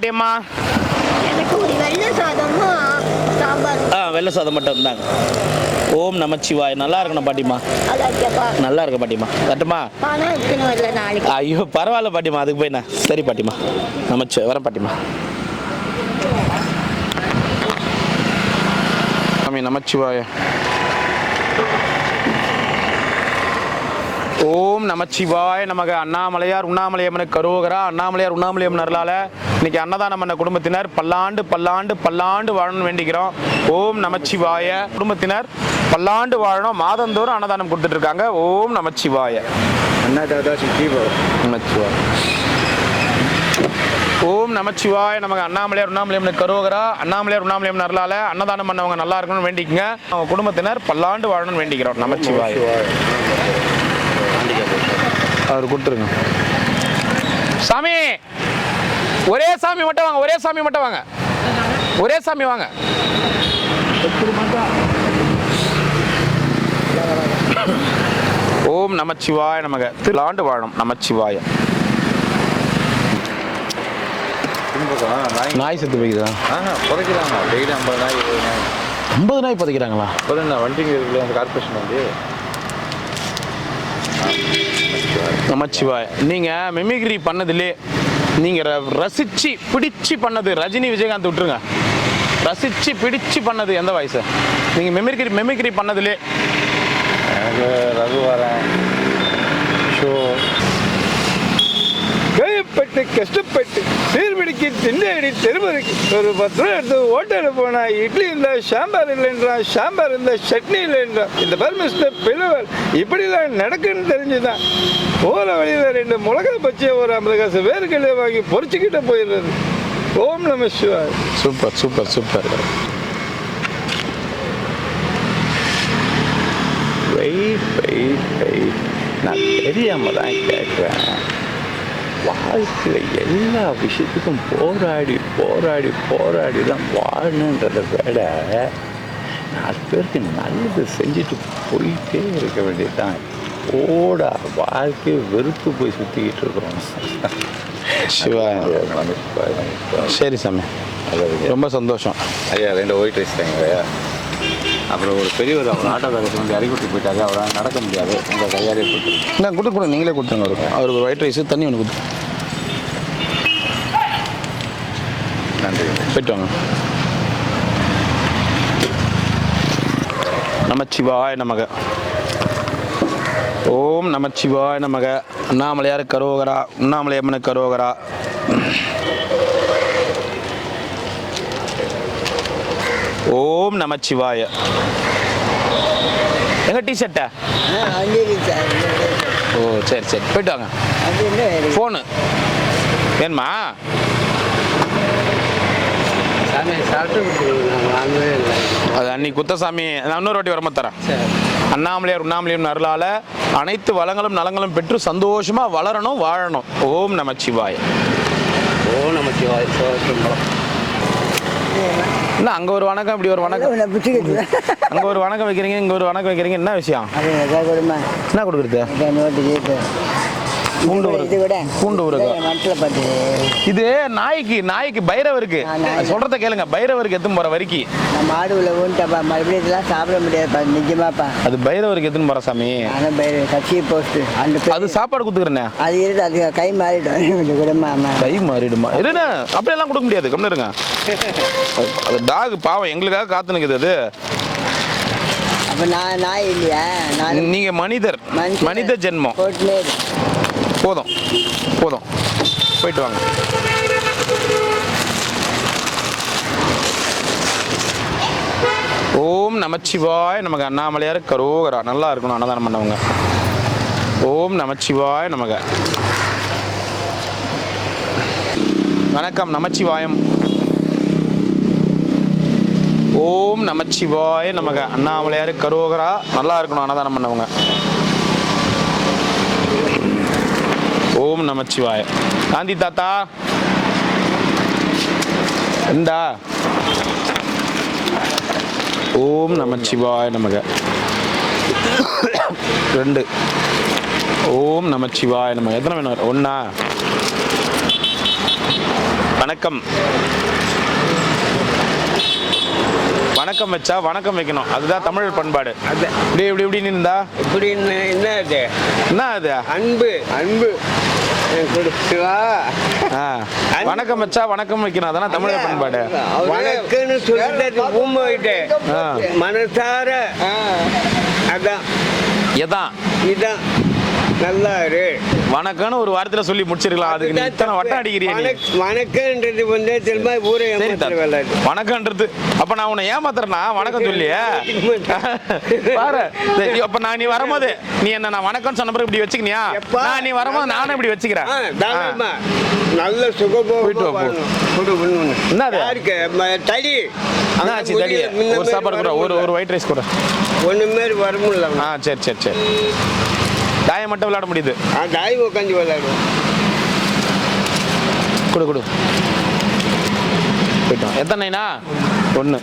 பாட்டியம்மா? எனக்கு ஒரு வெள்ளை சாதமும் சாம்பார். வெள்ளை சாதம் மட்டும் இருந்தாங்க. ஓம் நமச்சிவாய. நல்லா இருக்கணும் பாட்டிமா. நல்லா இருக்க பாட்டிமா. கட்டுமா? பணம் இருக்கணும் இல்லை நாளைக்கு. ஐயோ பரவாயில்ல பாட்டிமா, அதுக்கு போய் நான் சரி பாட்டிமா. நமச்சிவாய. வரேன் பாட்டிமா. சாமி நமச்சிவாய. ஓம் நமச்சிவாய நமக. அண்ணாமலையார் உண்ணாமலையம்மனுக்கு கரோகரா. அண்ணாமலையார் உண்ணாமலையம்மன் அருளால இன்னைக்கு அன்னதானம் பண்ண குடும்பத்தினர் பல்லாண்டு பல்லாண்டு பல்லாண்டு வாழணும்னு வேண்டிக்கிறோம். ஓம் நமச்சிவாய. குடும்பத்தினர் பல்லாண்டு வாழணும். மாதந்தோறும் அன்னதானம் கொடுத்துட்டு இருக்காங்க. ஓம் நமச்சிவாய. நமச்சிவாய. ஓம் நமச்சிவாய நமக்கு. அண்ணாமலையார் உண்ணாமலையம்மனுக்கு கரோகரா. அண்ணாமலையார் உண்ணாமலையம்மன் அருளால அன்னதானம் பண்ணவங்க நல்லா இருக்கணும்னு வேண்டிக்கங்க. அவங்க குடும்பத்தினர் பல்லாண்டு வாழணும்னு வேண்டிக்கிறோம். நமச்சிவாய. அவர் கொடுத்துருங்க. சாமி ஒரே சாமி மட்டும் வாங்க. ஒரே சாமி மட்டும் வாங்க. ஒரே சாமி வாங்க. ஓம் நமச்சிவாய நமக. திலாண்டு வாழும். நமச்சிவாய. நாய் செத்து போய்க்குதா? புதைக்கிறாங்க டெய்லி 50 நாய் 50 நாய் புதைக்கிறாங்களா? வண்டிங்க இருக்குல்ல அந்த கார்பரேஷன் வந்து. நமச்சிவாய். நீங்கள் மெமிக்ரி பண்ணதுலே நீங்கள் ரசித்து பிடிச்சி பண்ணது ரஜினி விஜயகாந்த் விட்டுருங்க. ரசித்து பிடிச்சி பண்ணது எந்த வாய்ஸு? நீங்கள் மெமிக்ரி பண்ணதுலே எனக்கு ரகுவரன் ஷோ கைப்பட்டு கஷ்டப்பட்டு சீர்பிடிக்கு திண்டடி தெருவருக்கு ஒரு 10 ரூபா எடுத்து ஹோட்டலில் போனால் இட்லி இருந்தால் சாம்பார் இல்லைன்றான், சாம்பார் இருந்தால் சட்னி இல்லைன்றான். இந்த பர்மிஸ்டர் பிளவர் இப்படிலாம் நடக்குன்னு தெரிஞ்சுதான் போகிற வழியில் 2 மிளகா பச்சையை ஒரு 50 காசு வேர்க்கடலை வாங்கி பொறிச்சிக்கிட்ட போயிடுறது. ஓம் நம சிவாய். Super super super. நான் தெரியாமல் தான் கேட்குறேன். வாழ்க்கையில் எல்லா விஷயத்துக்கும் போராடி போராடி போராடி தான் வாழணுன்றதை விட 4 பேருக்கு நல்லது செஞ்சுட்டு போயிட்டே இருக்க வேண்டியதுதான். ஓடா வாழ்க்கையை வெறுத்து போய் சுற்றிக்கிட்டு இருக்கிறோம். சிவாய். சரி சாமி, ரொம்ப சந்தோஷம். ஐயா 2 ஒயிட் ரைஸ் தாங்க ஐயா. அப்புறம் ஒரு பெரியவர் அவர் ஆட்டோக்காரருக்கு வந்து இறக்கி போயிட்டாரு. அவரால் நடக்க முடியாது. உங்கள் கையாலே கொடுத்துருங்க. நான் கொடுக்க நீங்களே கொடுத்துருங்க. அவருக்கு ஒரு ஒயிட் ரைஸு தண்ணி ஒன்று கொடுத்து. நன்றி. போயிட்டு வாங்க. நமச்சிவாய நமக. ஓம் நமச்சிவாய நமக. அண்ணாமலையார் கரோகரா. உண்ணாமலையம்மனுக்கு கரோகரா. ஓம் நமச்சிவாய. எங்க டிஷர்ட்டா? ஓ சரி சரி, போயிட்டு வாங்க. ஃபோனு வேணுமா? அது அன்னைக்கு குத்தசாமி. நான் இன்னொரு வாட்டி வரமா தரேன். அண்ணாமலையார் உண்ணாமலையம்மன் அருளால அனைத்து வளங்களும் நலங்களும் பெற்று சந்தோஷமா வளரணும் வாழணும். ஓம் நமச்சிவாய. ஓம் நமச்சிவாய். என்ன அங்கே ஒரு வணக்கம் இப்படி ஒரு வணக்கம், அங்கே ஒரு வணக்கம் வைக்கிறீங்க இங்கே ஒரு வணக்கம் வைக்கிறீங்க, என்ன விஷயம்? என்ன கொடுக்குறது? பூண்டு ஊறுக. இது நாய்க்கு பைரவருக்கு சொல்றத கேளுங்க. பைரவருக்கு எத்துன்னு போற வரிக்கு மாடு உள்ள ஊன்ட்டப்பா, மறுபடியும் இதெல்லாம் சாப்பிட முடியாதுப்பா நிஜமாப்பா. அது பைரவருக்கு எத்துன்னு போற சாமி. கட்சியை போஸ்ட் அது சாப்பாடு கொடுத்துக்கிறேன். அது இருக்கு, அது கை மாறிடும். கை மாறிடுமா? இருங்க, அப்படியெல்லாம் கொடுக்க முடியாது. கம்மியா இருங்க. அது டாக் பாவம் எங்களுக்காக காத்து நிற்குது. அது அப்ப நாய் இல்லையா? நீங்க மனித ஜென்மம். போதும் போதும், போயிட்டு வாங்க. ஓம் நமச்சிவாய நமக்கு. அண்ணாமலையார் கரோகரா. நல்லா இருக்கணும் அன்னதானம் பண்ணவங்க. ஓம் நமச்சிவாய நமக. வணக்கம். நமச்சிவாயம். ஓம் நமச்சிவாய நமக. அண்ணாமலையார் கரோகரா. நல்லா இருக்கணும் அன்னதானம் பண்ணவங்க. ஓம் நமச்சிவாய. காந்தி தாத்தா இந்தா. ஓம் நமச்சிவாய நமக. 2. ஓம் நமச்சிவாய நமக. எத்தனை வேணும்? 1. வணக்கம். வணக்கம் வச்சா வணக்கம் வைக்கணும், அதுதான் தமிழ் பண்பாடு. இப்படி இப்படி இப்படி நின்றா இப்படி என்ன அது? என்ன அது? அன்பு அன்பு கொடுத்துவா. வணக்கம் வச்சா வணக்கம் வைக்கணும், அதான் தமிழ் பண்பாடு. வணக்கம்னு சொல்லிட்டு பூமிட்டு மனசார அதான் எதான் இதான் நல்லா இரு வணக்கம்னு ஒரு வாரத்துல சொல்லி முடிச்சிருக்கலாம். அதுக்கு நீ இத்தனை வட்டம் அடிக்கிறீங்க. வணக்கம்ன்றது வந்து திரும்ப ஊரே வணக்கம்ன்றது அப்ப நான் உன்னை ஏமாத்துறேன்னா வணக்கம் சொல்லியே பாரு. அப்ப நான் நீ வரும்போது நீ என்ன நான் வணக்கம் சொன்ன பிறகு இப்படி வச்சுக்கினியா? நான் நீ வரும்போது நானும் இப்படி வச்சுக்கிறேன். நல்ல சுகபோக என்னது தடி என்னாச்சு? தடி ஒரு சாப்பாடு கூட ஒரு ஒயிட் ரைஸ் கூட ஒன்று மாரி வரமுல்ல. சரி சரி சரி. தாயம் மட்டும் விளையாட முடியுது. தாயம் உட்காந்து விளையாடுவோம். கொடு கொடு போயிட்டோம். எத்தனைண்ணா? 1.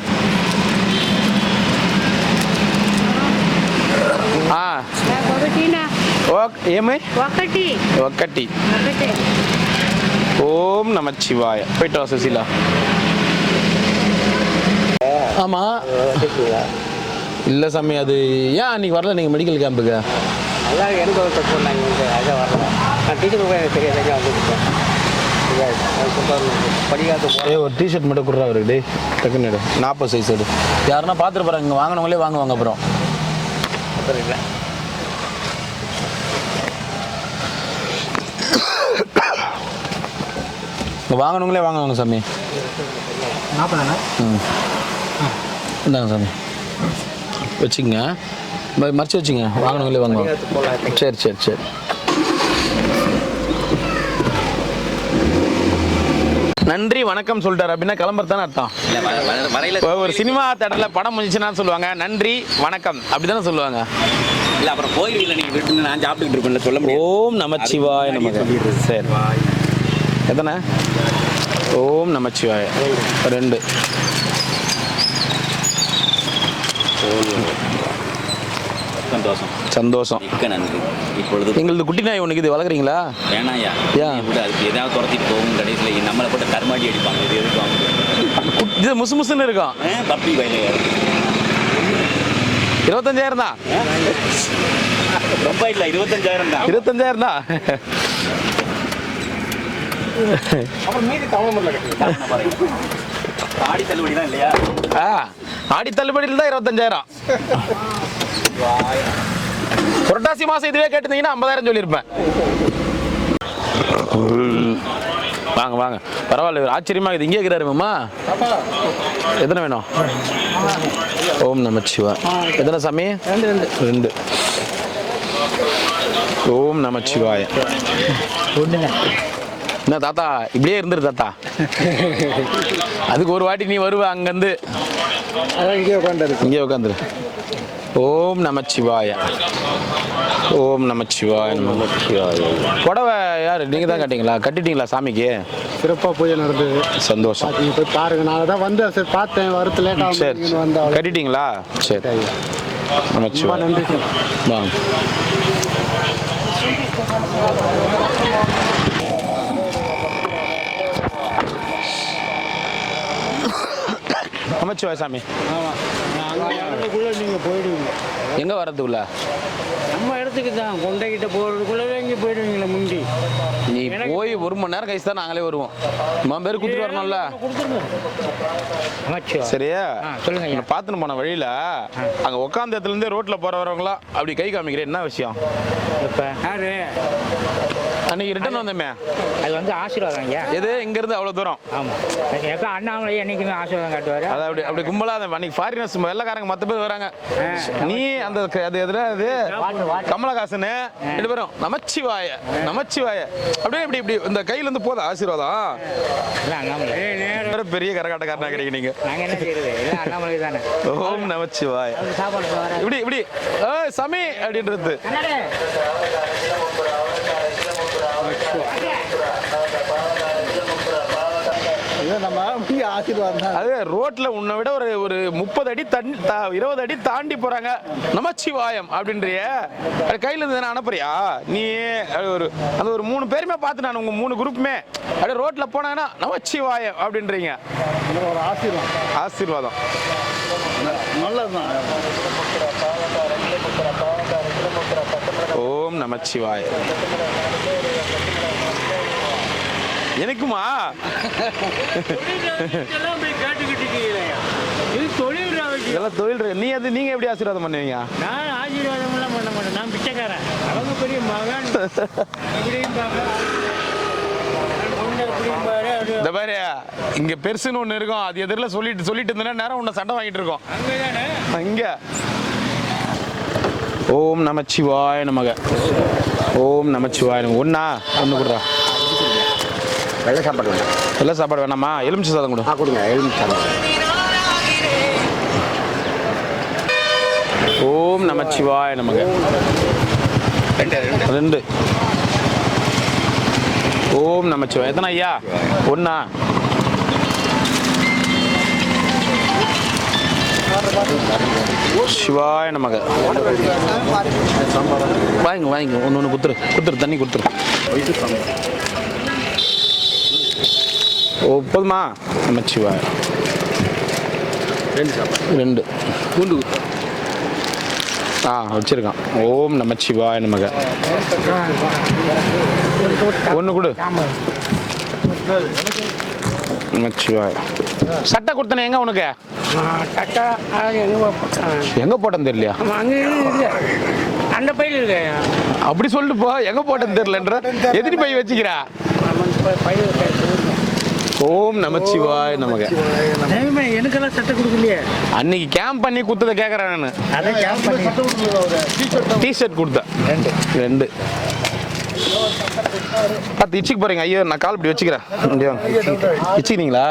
ఏమి ఒకటి. ஓம் நமச்சிவாய. போயிட்டு வா சுசீலா. ஆமா இல்ல சாமி, அது ஏன் அன்னைக்கு வரல நீங்க மெடிக்கல் கேம்புக்கு? அதான் எனக்கு ஒரு தப்பு பண்ணாங்க, அதை வரல. நான் டீச்சர் எனக்கு தெரியாது வந்துருக்கேன். படிக்காத ஒரு டிஷர்ட் மட்டும் கொடுறா அவருக்கு. டே டக்குன்னு எடு, 40 சைஸ் எடு. யாருன்னா பார்த்துட்டு போகிறாங்க, இங்கே வாங்கினவங்களே வாங்குவாங்க. அப்புறம் இல்லை இங்கே வாங்கினவங்களே வாங்குவாங்க சாமி. 40 இந்தாங்க சாமி, வச்சுக்கங்க, மறைச்சி வச்சுங்க, வாங்கினவங்களே வாங்குவாங்க. சரி சரி சரி. நன்றி வணக்கம் சொல்லிட்டாரு அப்படின்னா கிளம்புறதானே அர்த்தம். ஒரு சினிமா தேட்டரில் படம் முடிஞ்சுன்னா சொல்லுவாங்க நன்றி வணக்கம், அப்படிதானே சொல்லுவாங்க. இல்லை அப்புறம் கோயில்களில் நீங்கள் விட்டு நான் சாப்பிட்டுக்கிட்டு இருப்பேன் சொல்ல முடியும். ஓம் நமச்சிவாய நமக. சரி எத்தனை? ஓம் நமச்சிவாய 2. சந்தோஷம் சந்தோஷம். மிக்க நன்றி. இப்பொழுது எங்களது குட்டி நாய் ஒன்றுக்கு இது வளர்க்குறீங்களா? வேணாயா, ஏன் கூட அதுக்கு ஏதாவது துரத்திட்டு போகும், கடைசியில் நம்மளை போட்டு கருமாடி அடிப்பாங்க. இது எதுக்கு வாங்க? இது முசு முசுன்னு இருக்கும். பப்பி வயலையா 25,000 தான். ரொம்ப இல்லை, 25,000 தான். 25,000 தான். ஆடி தள்ளுபடி தான் இல்லையா? ஆடி தள்ளுபடியில் தான் 25,000. புரட்டாசி மாசம் இதுவே கேட்டிருந்தீங்கன்னா 50,000 சொல்லியிருப்பேன். வாங்க வாங்க, பரவாயில்ல, ஆச்சரியமா இது. இங்கே இருக்கிறாரு மாமா. எத்தனை வேணும்? ஓம் நமச்சிவா. எத்தனை சாமி? 2. ஓம் நமச்சிவாய. என்ன தாத்தா இப்படியே இருந்துரு தாத்தா. அதுக்கு ஒரு வாட்டி நீ வருவ அங்கேருந்து. இங்கே உட்காந்துரு. ஓம் நமச்சிவாய. ஓம் நமச்சிவாய நமச்சிவாய. புடவை யார் நீங்கள் தான் கட்டிங்களா? கட்டிட்டீங்களா சாமிக்கு? சிறப்பாக பூஜை நடந்தது. சந்தோஷம். நீங்கள் போய் பாருங்க. நான் தான் வந்து சரி பார்த்தேன், வரத்து லேட்டாக. சரி கட்டிட்டீங்களா? சரி நமச்சிவாய. நன்றி. வாங்க. நமச்சிவாய சாமி. நீங்கள் போயிடுவீங்க. எங்கே வரதுக்குள்ள? நம்ம இடத்துக்கு தான் கொண்டைக்கிட்ட போகிறதுக்குள்ளே இங்கே போயிடுவீங்களா முந்தி? நீ போய் 1 மணி நேரம் கழிச்சு தான் நாங்களே வருவோம். 3 பேர் கொடுத்துட்டு வரணும்ல. சரியா? சொல்லுங்க. பார்த்துன்னு போன வழியில் அங்கே உட்காந்த இடத்துலேருந்து ரோட்டில் போகிற வரவங்களாம் அப்படி கை காமிக்கிறேன். என்ன விஷயம்? இப்போ யாரு அன்னைக்கு ரிட்டர்ன் வந்தோமே, அது வந்து ஆசீர்வாதம் ஐயா. எது இங்கேருந்து அவ்வளோ தூரம்? ஆமாம். எப்போ அண்ணாமலை என்றைக்குமே ஆசீர்வாதம் காட்டுவார். அது அப்படி கும்பலாக அன்னைக்கு ஃபாரினர்ஸ் வெள்ளக்காரங்க மற்ற பேர் வராங்க. நீ அந்த அது எதிர அது கமலஹாசன் 2 பேரும் நமச்சிவாய நமச்சிவாய அப்படியே இப்படி இப்படி இந்த கையிலேருந்து போதும் ஆசீர்வாதம். பெரிய கரகாட்டக்காரனா கிடைக்க நீங்க. அண்ணாமலை தானே. ஓம் நமச்சிவாய. இப்படி இப்படி சமி அப்படின்றது. நம்ம அது ரோட்ல உன்னை விட ஒரு 30 அடி 20 அடி தாண்டி போறாங்க நமச்சிவாயம் அப்படின்றிய கையில இருந்து அனுப்புறியா நீ? அந்த ஒரு 3 பேருமே பார்த்து நான் உங்க 3 குரூப்புமே அப்படியே ரோட்ல போனாங்கன்னா நமச்சிவாயம் அப்படின்றீங்க. ஒரு ஆசீர்வாதம் நல்லதுதான். ஓம் நமச்சிவாய. எனக்குமா இதெல்லாம் தொழில். நீங்க எப்படி ஆசீர்வாதம் பண்ணுவீங்க? நான் ஆசீர்வாதம் எல்லாம் பண்ண மாட்டேன், நான் பிச்சைக்காரன். அவங்க பெரிய மகன் இந்த பாரு இங்க பெருசுன்னு ஒண்ணு இருக்கும், அது எதிரில் சொல்லிட்டு இருந்தேன்னா நேரம் உன்னை சண்டை வாங்கிட்டு இருக்கோம் இங்க. ஓம் நமச்சிவாய நமக. ஓம் நமச்சிவாய நமக. ஒண்ணு கொடுறா. வெள்ளை சாப்பாடு வேணும். வெள்ளை சாப்பாடு வேணாமா? எலுமிச்சை சாதம் கொடு. கொடுங்க, எலுமிச்சை சாதம். ஓம் நமச்சிவாய நமக. 2. ஓம் நமச்சிவாய. எத்தனை ஐயா? 1. சிவாய நமக. வாங்க ஒன்று குத்துரு தண்ணி குத்துரு. ஓ போதுமா? நமச்சிவாய. 2 பூண்டு வச்சிருக்கான். ஓம் நமச்சிவாய நமக. 1 கொடு. நமச்சிவாய. சட்டை கொடுத்தனே எங்க உனக்கு? எங்க போட்டேன்னு தெரியலையா? அந்த பையில இருக்கு. அப்படி சொல்லிட்டு போ. எங்க போட்டேன்னு தெரியலன்ற எதிரி பை வச்சுக்கிறா. ஓம் நமச்சிவாய நமக. எனக்கெல்லாம் சட்டை கொடுக்கலையே. அன்னைக்கு கேம்ப் பண்ணி குத்ததை கேட்கறேன் நான். டிஷர்ட் கொடுத்தேன் 2. பார்த்து இச்சிக்கு போறீங்க. ஐயோ நான் கால் இப்படி வச்சுக்கிறேன். இச்சிக்கிறீங்களா?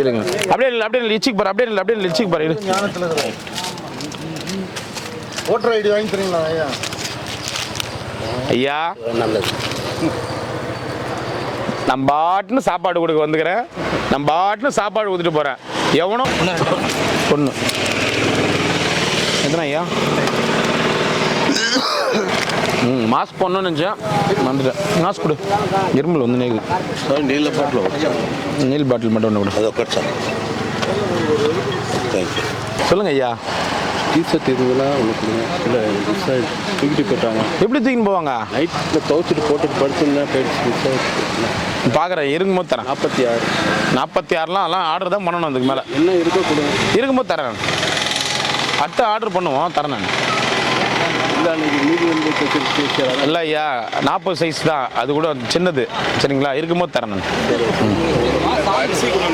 இருங்க. அப்படியே இச்சிக்கு போறேன். அப்படியே இச்சிக்கு போறேன். ஓட்டர் ஐடி வாங்கி தரீங்களா ஐயா? ஐயா நல்லது. நம்ம பாட்டுன்னு சாப்பாடு கொடுக்க வந்துக்கிறேன். நம்ம பாட்டுன்னு சாப்பாடு கொடுத்துட்டு போறேன். எவனோ 1. எத்தனை ஐயா? மாஸ்க் பண்ணணும்னு நினச்சேன், வந்துட்டேன். மாஸ்க் கொடு. இரும்பல் வந்து நீல பாட்டில் நீல் பாட்டில் மட்டும் ஒன்று கொடு. அதை கட்சா. தேங்க்யூ. சொல்லுங்க ஐயா. டீஷர்ட் இதுவெல்லாம் உனக்கு இல்லை தூக்கிட்டு போயிட்டாங்க. எப்படி தூக்கின்னு போவாங்க? நைட்டில் துவச்சிட்டு போட்டுட்டு படுத்துருந்தேன். போயிடுச்சு. பார்க்குறேன். இருக்கும்போது தரேன். 46 எல்லாம் ஆர்டர் தான் பண்ணணும். அதுக்கு மேலே என்ன இருக்கோ கொடுங்க. இருக்கும்போது தரேன். அட்டை ஆர்டர் பண்ணுவோம், தரேன் நான். இல்லை அன்றைக்கி மீதி வந்து இல்லை ஐயா, 40 சைஸ் தான். அது கூட சின்னது. சரிங்களா? இருக்கும்போது தரேன் நான்.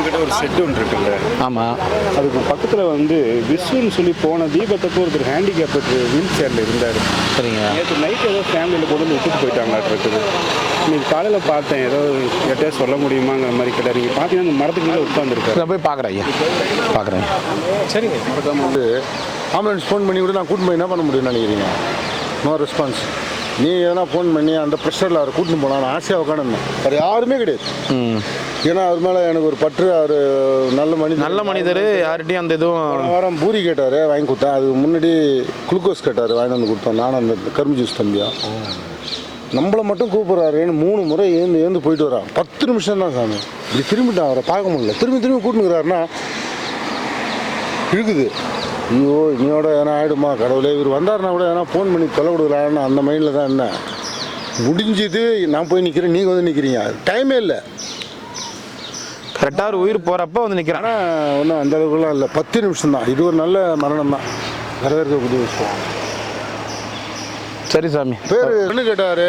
கிட்ட ஒரு செட் ஒன்று இருக்குல்ல? ஆமாம். அதுக்கு பக்கத்தில் வந்து விஸ்வன்னு சொல்லி போன தீபத்துக்கு ஒருத்தர் ஹேண்டிகேப்ட் வீல் சேரில் இருந்தார். சரிங்க. நேற்று நைட் ஏதோ ஃபேமிலியில் கொண்டு வந்து விட்டுட்டு போயிட்டாங்களாட்டு இருக்குது. இன்னைக்கு காலையில் பார்த்தேன். ஏதோ எட்டையா சொல்ல முடியுமாங்கிற மாதிரி கேட்டார். நீங்கள் பார்த்தீங்கன்னா அந்த மரத்துக்கு மேலே உட்காந்துருக்காரு. நான் போய் பார்க்குறேன் ஐயா. பார்க்குறேன். சரிங்க. மறக்காமல் வந்து ஆம்புலன்ஸ் ஃபோன் பண்ணி கூட நான் கூட்டின்னு போய் என்ன பண்ண முடியும்னு நினைக்கிறீங்க? No response. நீ எதனா ஃபோன் பண்ணி அந்த ப்ரெஷரில் அவரை கூட்டின்னு போனால் நான் ஆசையாக உட்காந்துருந்தேன். வேறு யாருமே கிடையாது. ஏன்னா அவர் மேலே எனக்கு ஒரு பற்று. அவர் நல்ல மனிதர். யார்கிட்டையும் அந்த இதுவும் வாரம் பூரி கேட்டார், வாங்கி கொடுத்தேன். அதுக்கு முன்னாடி குளுக்கோஸ் கேட்டார், வாங்கி வந்து கொடுத்தோம். நானும் அந்த கரும்பு ஜூஸ் தம்பியா. நம்மளை மட்டும் கூப்பிட்றாருன்னு 3 முறை ஏந்து போயிட்டு வரான். 10 நிமிஷம் தான் சாமி. இப்படி திரும்பிட்டான். அவரை பார்க்க முடியல. திரும்பி கூட்டினுக்கிறாருன்னா இழுக்குது. ஐயோ இன்னையோட எதனா ஆகிடுமா கடவுளே. இவர் வந்தாருன்னா கூட எதனா ஃபோன் பண்ணி தொலை கொடுக்கலான்னு அந்த மைண்டில் தான். என்ன முடிஞ்சது, நான் போய் நிற்கிறேன், நீங்கள் வந்து நிற்கிறீங்க. டைமே இல்லை. கரெக்டாக ஒரு உயிர் போகிறப்ப வந்து நிற்கிறேன். ஆனால் ஒன்றும் அந்த அளவுக்குலாம் இல்லை. 10 நிமிஷம் தான். இது ஒரு நல்ல மரணம் தான். வரவேற்கக்கூடிய விஷயம். சரி சாமி. பேர் என்ன கேட்டார்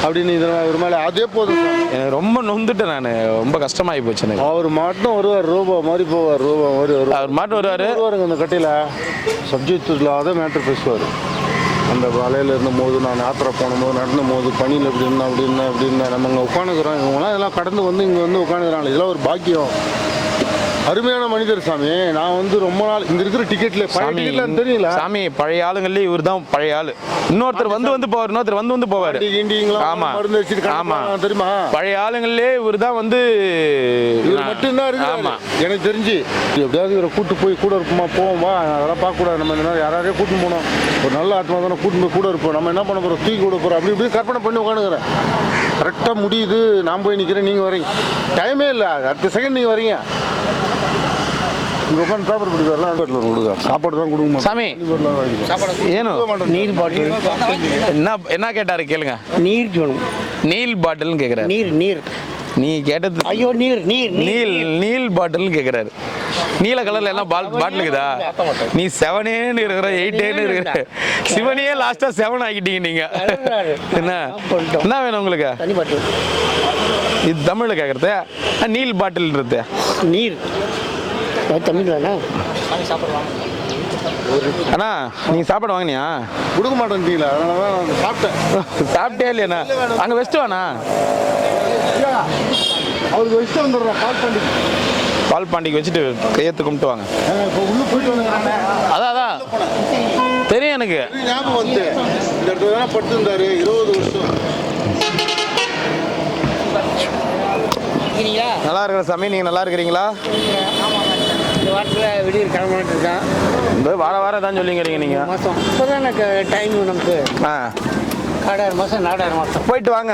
அப்படின்னு ஒரு மேலே அதே போதும். எனக்கு ரொம்ப நொந்துட்டேன் நான். ரொம்ப கஷ்டமாகி போச்சு எனக்கு. அவர் மட்டும் வருவார், ரூபா மாதிரி போவார். ரூபா மாதிரி அவர் மட்டும் வருவாருங்க. அந்த கட்டையில் சப்ஜெக்ட் இல்லாத மேட்ரு பேசுவார். அந்த வலையில் இருந்தபோது, நான் யாத்திரை போகும்போது, நடந்த போது, பணியில் இப்படி இருந்தேன். நம்ம இங்கே உட்காந்துக்கிறோம். இவங்களாம் இதெல்லாம் கடந்து வந்து இங்கே வந்து உட்காந்துக்கிறாங்க. இதெல்லாம் ஒரு பாக்கியம் அருமையான மனிதர் சாமி. நான் வந்து ரொம்ப நாள் இங்க இருக்கிற டிக்கெட்ல சாமி தெரியல சாமி, பழைய ஆளுங்களே இவர் தான் பழைய ஆளு. இன்னொருத்தர் வந்து போவார், இன்னொருத்தர் வந்து போவாரு. ஆமா ஆமா, தெரியுமா? பழைய ஆளுங்களே இவர் தான் வந்து இவர் மட்டும்தான் இருக்கு. ஆமா, எனக்கு தெரிஞ்சு எப்படியாவது இவரை கூட்டு போய் கூட இருப்போமா, போவோம் வா, அதெல்லாம் பார்க்க கூடாது. நம்ம இந்த யாரையும் கூட்டு போனோம், ஒரு நல்ல ஆத்மா தானே கூட்டு போய் கூட இருப்போம். நம்ம என்ன பண்ண போறோம், தூக்கி கூட போறோம், அப்படி இப்படி கற்பனை பண்ணி உட்காந்துக்கிறேன். கரெக்டாக முடியுது, நான் போய் நிற்கிறேன், நீங்கள் வரீங்க. டைமே இல்லை, அடுத்த செகண்ட் நீங்கள் வரீங்க. இங்கே உட்காந்து பேப்பர் பிடிக்கிறலாம் கொடுங்க, சாப்பாடு தான் கொடுங்க சாமி. ஏனும் நீர் பாட்டில் என்ன கேட்டாரு கேளுங்க. நீர் வேணும். நீல் பாட்டில்னு கேட்குறாரு. நீர் நீ கேட்டது ஐயோ நீர் நீர் நீல் பாட்டில்னு கேட்குறாரு. நீல கலர்ல எல்லாம் பாட்டிலுக்குதா? நீ 7 இருக்கிற 8 இருக்கிற சிவனையே லாஸ்டா 7 ஆக்கிட்டீங்க நீங்க. என்ன வேணும் உங்களுக்கு? இது தமிழ்ல கேட்கறது நீல் பாட்டில்ன்றது நீர் தமிழ் தானே. அண்ணா நீங்க சாப்பாடு வாங்கினியா? கொடுக்க மாட்டேன்றீங்களா? அதனால தான் நான் சாப்பிட்டேன். சாப்பிட்டே இல்லையாண்ணா? அங்கே வெஸ்ட்டு வாண்ணா, அவருக்கு வச்சுட்டு வந்துடுறோம். பால் பாண்டிக்கு வச்சுட்டு கையெழுத்து கும்பிட்டு வாங்க. இப்போ உள்ளே போயிட்டு வந்துடுறாங்க. அதான் தெரியும் எனக்கு. ஞாபகம் வந்து இந்த இடத்துல தானே படுத்திருந்தாரு 20 வருஷம். நல்லா இருக்கிற சாமி, நீங்க நல்லா இருக்கிறீங்களா? இந்த வாரத்தில் வெளியூர் கிளம்பிட்டு இருக்கேன். இந்த வாரம் தான் சொல்லிங்கிறீங்க நீங்க. மாதம் இப்போ தான் எனக்கு டைம் நமக்கு. ஆ, 6 மாதம் 4 மாதம் போயிட்டு வாங்க,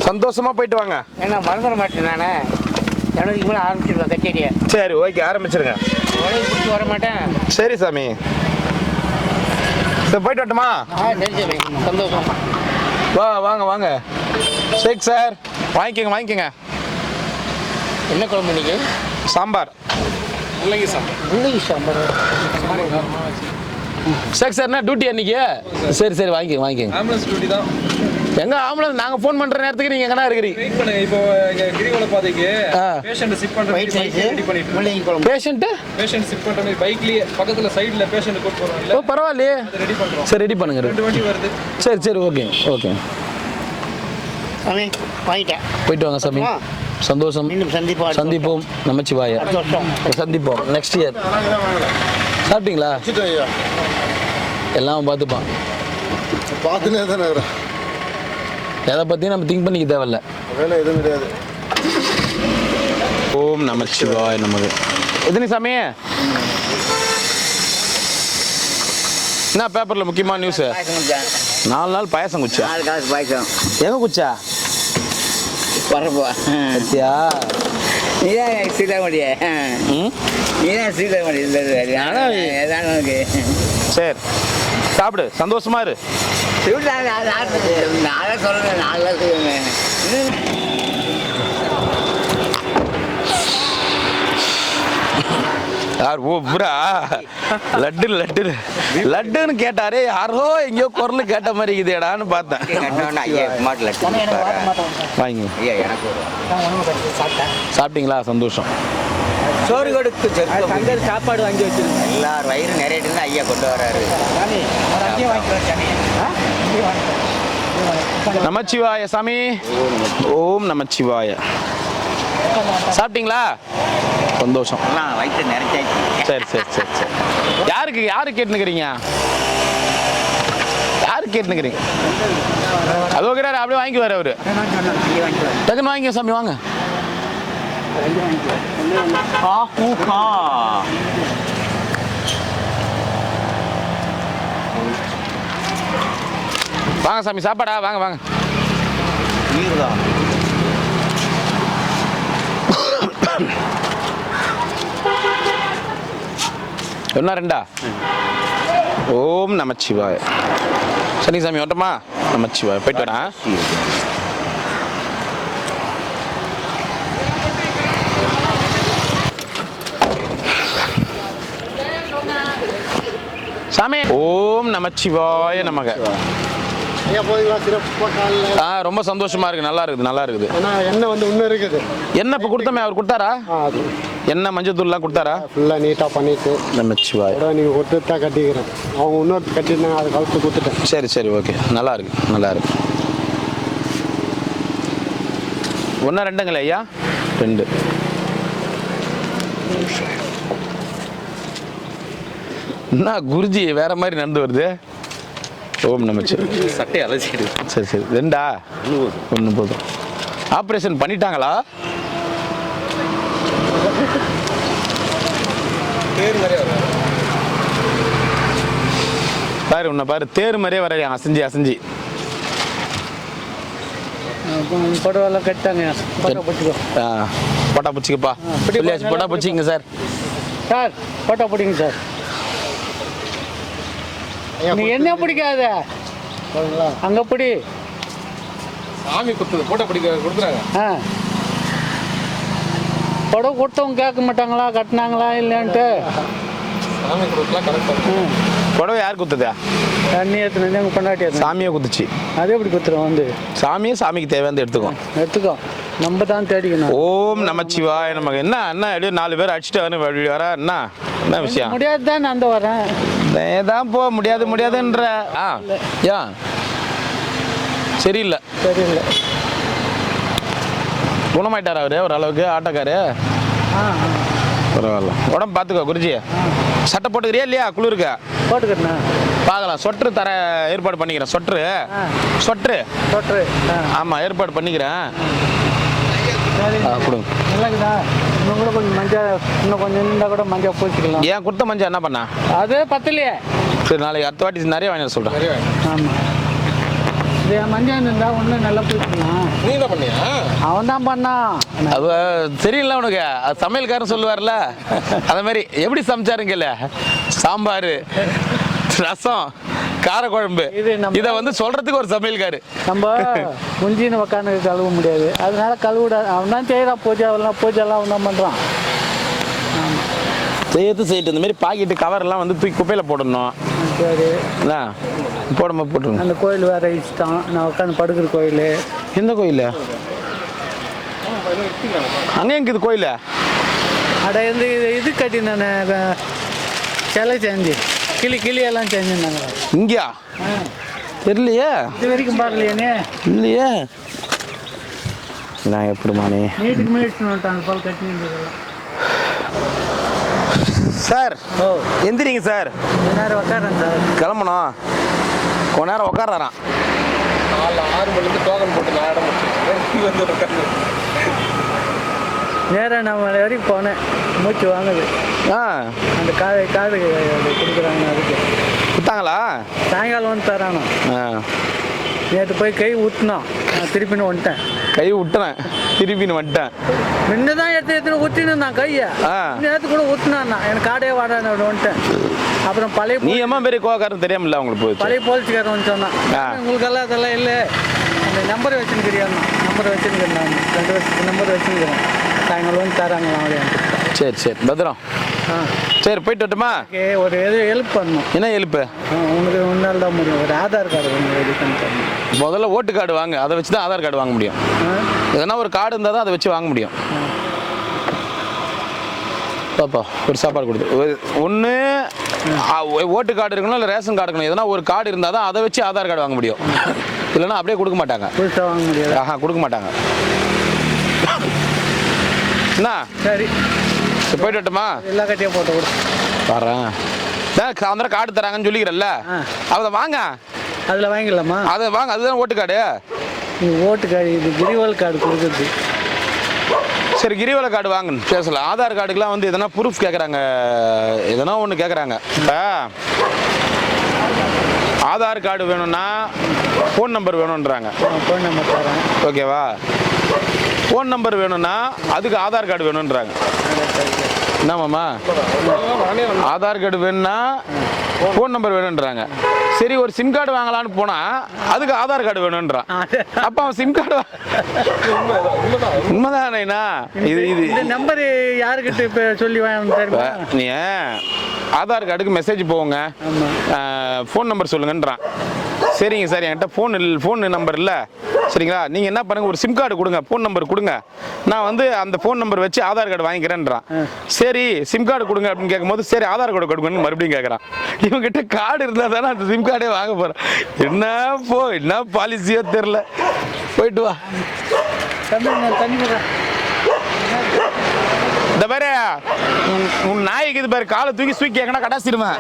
சந்தோஷமா போயிட்டு வாங்க. ஏன்னா மறந்துட மாட்டேன் நானே. ஜனவரிக்கு மேலே ஆரம்பிச்சிருவேன் கச்சேரியை. சரி ஓகே, ஆரம்பிச்சிருங்க. உடனே பிடிச்சி வர மாட்டேன். சரி சாமி, சரி போயிட்டு வரட்டுமா? சரி சரி, சந்தோஷம். வாங்க வாங்க. ஷேக் சார், வாங்கிக்கோங்க. என்ன குழம்பு இன்னைக்கு? சாம்பார், முள்ளங்கி சாம்பார். ஷேக் சார் என்ன டியூட்டி அன்னைக்கு? சரி வாங்கிக்கோங்க. ஆம்புலன்ஸ் டியூட்டி தான். எங்க ஆம்புலன்ஸ்? நாங்க ஃபோன் பண்ற நேரத்துக்கு நீங்க எங்கனா இருக்கிறீங்க? வெயிட் பண்ணுங்க. இப்போ கிரிவல பாதைக்கு பேஷண்ட் சிப் பண்ற மாதிரி ரெடி பண்ணிட்டு. முள்ளங்கி குழம்பு. பேஷண்ட் சிப் பண்ற மாதிரி பைக்லயே பக்கத்துல சைடுல பேஷண்ட் கூட்டி போறோம் இல்ல? ஓ பரவாயில்லையே, அது ரெடி பண்றோம். சரி ரெடி பண்ணுங்க. 2 வண்டி வருது. சரி ஓகே. சாமி வாங்கிட்டேன். போயிட்டு வாங்க சாமி, சந்தோஷம். மீண்டும் சந்திப்போம் நமச்சிவாய. சந்திப்போம் நெக்ஸ்ட் இயர். சாப்பிட்டீங்களா? எல்லாம் பார்த்துப்பான். பார்த்துனே தானே இருக்கிறேன். எதை பற்றியும் நம்ம திங்க் பண்ணிக்க தேவையில்ல. வேலை எதுவும் கிடையாது. ஓம் நமச்சிவாய நமது. எத்தனை சாமி? என்ன பேப்பரில் முக்கியமான நியூஸு? 4 நாள் பாயசம் குச்சா? 4 காசு பாய்ச்சோம். எங்க குச்சா? வரப்போ சத்தியா? நீதான் சீதாமணிய. நீதான் சீதாமணி. ஏதாவது உனக்கு சரி சாப்பிடு, சந்தோஷமா இரு. நாளை சொல்றேன், 4 சொல்லுங்க. யார்? ஓ புரா லட்டுன்னு கேட்டாரே, யாரோ எங்கேயோ குரல் கேட்ட மாதிரி இருக்குதேடான்னு பார்த்தேன். வாங்க. சாப்பிட்டீங்களா? சந்தோஷம். சோறு கொடுத்து சாப்பாடு வாங்கி வச்சிருக்கோம். எல்லாரும் வயிறு நிறைய இருந்தா ஐயா கொண்டு வராரு. நமச்சிவாய சாமி. ஓம் நமச்சிவாய. சாப்பிட்டீங்களா? சந்தோஷம். வயிற்று நிறைச்சாச்சு. சரி. யாரு கேட்டுனுக்கிறீங்க? அதோ கிடையாது, அப்படியே வாங்கி வர அவரு. டக்குன்னு வாங்க சாமி, வாங்க. வாங்க சாமி, சாப்பாடா? வாங்க. என்ன 2? ஓம் நமச்சிவாய. சரி சாமி ஓட்டமா? நமச்சிவாய. போயிட்டு வரேன். சாமி. ஓம் நமச்சிவாய நமக. ரொம்ப சந்தோஷமா இருக்கு. நல்லா இருக்குது. எண்ணெய் வந்து இன்னும் இருக்குது. என்ன இப்போ கொடுத்தமே, அவர் கொடுத்தாரா? என்ன மஞ்சள் தூள்லாம் கொடுத்தாரா? ஃபுல்லாக நீட்டாக பண்ணிட்டு நமச்சிவாய. நீங்கள் கொடுத்து தான் கட்டிக்கிறேன். அவங்க இன்னொரு கட்டிருந்தாங்க, அதை கழுத்து கொடுத்துட்டேன். சரி ஓகே. நல்லா இருக்கு. 1 2ங்களா ஐயா? 2. என்ன குருஜி வேற மாதிரி நடந்து வருது. ஓம் நமச்சிவாய. சட்டை அலசிடு. சரி சரி, ரெண்டா? ஒன்று போதும். ஆப்ரேஷன் பண்ணிட்டாங்களா? பாரு உன்னை பாரு, தேர் மாதிரியே வரையா அசைஞ்சி அசைஞ்சி. படவெல்லாம் கட்டாங்க. போட்டோ பிடிச்சிக்கோ. போட்டா பிடிச்சிக்கப்பா. போட்டா பிடிச்சிங்க சார். சார் போட்டோ பிடிங்க சார். நீ என்ன பிடிக்காத அங்கே பிடி. சாமி கொடுத்தது போட்டோ பிடிக்க கொடுத்துறாங்க. படம் கொடுத்தவங்க கேட்க மாட்டாங்களா கட்டினாங்களா இல்லைன்ட்டு. சாமி கொடுக்கலாம் கரெக்டாக. புடவை யார் குத்துதா? தண்ணி ஏற்றுனது எங்கள் பொண்டாட்டி ஏற்று. சாமியே குத்துச்சு. அதே எப்படி குத்துறோம் வந்து? சாமியே சாமிக்கு தேவையானது எடுத்துக்கோ. நம்ம தான் தேடிக்கணும். ஓம் நமச்சிவாய நமக்கு. என்ன என்ன எப்படியோ 4 பேர் அடிச்சுட்டு வர என்ன என்ன விஷயம்? முடியாது தான் நான் வரேன். தான் போ முடியாதுன்ற. ஏன் சரியில்லை? சரியில்லை. குணமாயிட்டார் அவரு ஓரளவுக்கு ஆட்டோக்காரு? பரவாயில்ல. உடம்பு பார்த்துக்கோ குருஜி. சட்டை போட்டுக்கிறியா இல்லையா? குளிருக்கு போட்டுக்கிறேண்ணா. பார்க்கலாம். சொட்ரு தர ஏற்பாடு பண்ணிக்கிறேன். சொட்ரு ஆமாம் ஏற்பாடு பண்ணிக்கிறேன். கொடுங்க. நல்லாக்குதா? இன்னும் கூட கொஞ்சம் மஞ்சள் இன்னும் கொஞ்சம் இருந்தால் கூட மஞ்சள் பூச்சிக்கலாம். ஏன் கொடுத்த மஞ்சள் என்ன பண்ணா? அது பத்தலையே. சரி நாளைக்கு அடுத்த வாட்டி நிறைய வாங்கி சொல்கிறேன். ஆமாம். இது மஞ்சள் இருந்தால் ஒன்றும் நல்லா பூச்சிக்கலாம். நீ என்ன பண்ணியா? அவன் தான் பண்ணான். அது தெரியல உனக்கு. அது சமையல்காரன் சொல்லுவார்ல அந்த மாதிரி. எப்படி சமைச்சாருங்கல்ல? சாம்பார், ரசம், காரக்குழம்பு. இதை வந்து சொல்றதுக்கு ஒரு சமையல்காரு. நம்ம முஞ்சின்னு உக்காந்து கழுவ முடியாது. அதனால கழுவிட அவன் தான் செய்கிறான். பூஜைலாம் அவன் தான் பண்ணுறான். ஆமாம். செய்யிட்டு இந்த மாதிரி பாக்கெட்டு கவர்லாம் வந்து தூக்கி குப்பையில் போடணும். சரி போட்டுருங்க. அந்த கோயில் வேறு இஷ்டம். நான் உட்காந்து படுக்கிற கோயில். எந்த கோயில்? அங்கே எங்குது கோயில்? அட இது கட்டி நான் சிலை செஞ்சு கிளியெல்லாம் செஞ்சுருந்தாங்க. இங்கேயா? தெரியலையே. இது வரைக்கும் பார்க்கலையானே? இல்லையே. நான் எப்படிமானே நீட்டுக்கு மேய்ச்சின்னு போல் கட்டி சார். எந்திரிங்க சார். கொஞ்ச நேரம் உட்காரேன் சார். கிளம்பணும். கொஞ்ச நேரம் உட்காரான். 6 மணிக்கு டோக்கன் போட்டு நான் இடம் முடிச்சிருக்கேன். நேராக நான் வரைக்கும் போனேன். மூச்சு வாங்குது. அந்த காது கொடுக்குறாங்க. அதுக்கு கொடுத்தாங்களா? சாயங்காலம் வந்து தரானோ. நேற்று போய் கை ஊற்றினோம். நான் திருப்பின்னு வந்துட்டேன். கை விட்டுறேன் திருப்பின்னு வந்துட்டேன். முன்னதான் எடுத்து ஊற்றினேன் நான் கையை. நேற்று கூட ஊற்றினான். எனக்கு காடே வாடான்னு வந்துட்டேன். அப்புறம் பழைய நீ எம்மா பெரிய கோவக்காரன் தெரியாமல உங்களுக்கு போய் பழைய போலீஸ்காரன் வந்து சொன்னான். உங்களுக்கெல்லாம் அதெல்லாம் இல்லை. அந்த நம்பர் வச்சுருக்கிறியாண்ணா? நம்பர் வச்சுருக்கேன். நான் 2 வருஷத்துக்கு நம்பர் வச்சுருக்கிறேன். சாயங்காலம் வந்து தராங்களா? சரி பத்திரம். சரி போயிட்டு வரட்டுமா? ஒரு ஹெல்ப் பண்ணணும். என்ன ஹெல்ப்பு? உனக்கு முன்னால் தான் முடியும். ஒரு ஆதார் கார்டு ஒன்று ரெடி பண்ணி முதல்ல ஓட்டு கார்டு வாங்க. அதை வச்சு தான் ஆதார் கார்டு வாங்க முடியும். எதனா ஒரு கார்டு இருந்தால் தான் அதை வச்சு வாங்க முடியும். பாப்பா ஒரு சாப்பாடு கொடுத்து ஒன்று ஓட்டு கார்டு இருக்கணும், இல்லை ரேஷன் கார்டு இருக்கணும். எதனா ஒரு கார்டு இருந்தால் தான் அதை வச்சு ஆதார் கார்டு வாங்க முடியும். இல்லைன்னா அப்படியே கொடுக்க மாட்டாங்க. புதுசாக வாங்க முடியாது. கொடுக்க மாட்டாங்க. என்ன? சரி போயிட்டு வரட்டுமா? எல்லா கட்டியாக போட்டு கொடு. வரேன். சாயந்தரம் கார்டு தராங்கன்னு சொல்லிக்கிறல்ல, அதை வாங்க. அதில் வாங்கிடலாமா? அதை வாங்க. அதுதான் ஓட்டு கார்டு. ஓட்டு கார்டு இது கிரிவல் கார்டு கொடுக்குறது. சரி கிரிவல கார்டு வாங்கன்னு பேசலாம். ஆதார் கார்டுக்கெலாம் வந்து எதனா ப்ரூஃப் கேட்குறாங்க. எதனா ஒன்று கேட்குறாங்க. இப்போ ஆதார் கார்டு வேணும்னா ஃபோன் நம்பர் வேணுன்றாங்க. ஃபோன் நம்பர் தரேன். ஓகேவா? ஃபோன் நம்பர் வேணும்னா அதுக்கு ஆதார் கார்டு வேணுன்றாங்க. என்னமாம்மா? ஆதார் கார்டு வேணும்னா ஃபோன் நம்பர் வேணுன்றாங்க. சரி ஒரு சிம் கார்டு வாங்கலான்னு போனால் அதுக்கு ஆதார் கார்டு வேணுன்றான். அப்போ அவன் சிம் கார்டு உண்மைதானேண்ணா? இது நம்பர் யாருக்கிட்ட இப்போ சொல்லி வாங்க. நீ ஆதார் கார்டுக்கு மெசேஜ் போங்க, ஃபோன் நம்பர் சொல்லுங்கன்றான். சரிங்க சார் என்கிட்ட ஃபோன் நம்பர் இல்லை. சரிங்களா, நீங்கள் என்ன பண்ணுங்கள், ஒரு சிம் கார்டு கொடுங்க, ஃபோன் நம்பர் கொடுங்க, நான் வந்து அந்த ஃபோன் நம்பர் வச்சு ஆதார் கார்டு வாங்கிக்கிறேன்றான். சரி சிம் கார்டு கொடுங்க அப்படின்னு கேட்கும்போது சரி ஆதார் கார்டு கொடுங்கன்னு மறுபடியும் கேட்குறான். இவங்ககிட்ட கார்டு இருந்தால் தானே அந்த சிம் கார்டே வாங்க போகிறேன். என்ன பாலிசியோ தெரில. போயிட்டு வா. தண்ணி இந்த பாரு உன் நாய்க்கு இது பாரு காலை தூக்கி எங்கன்னா கடாசிடுவேன்.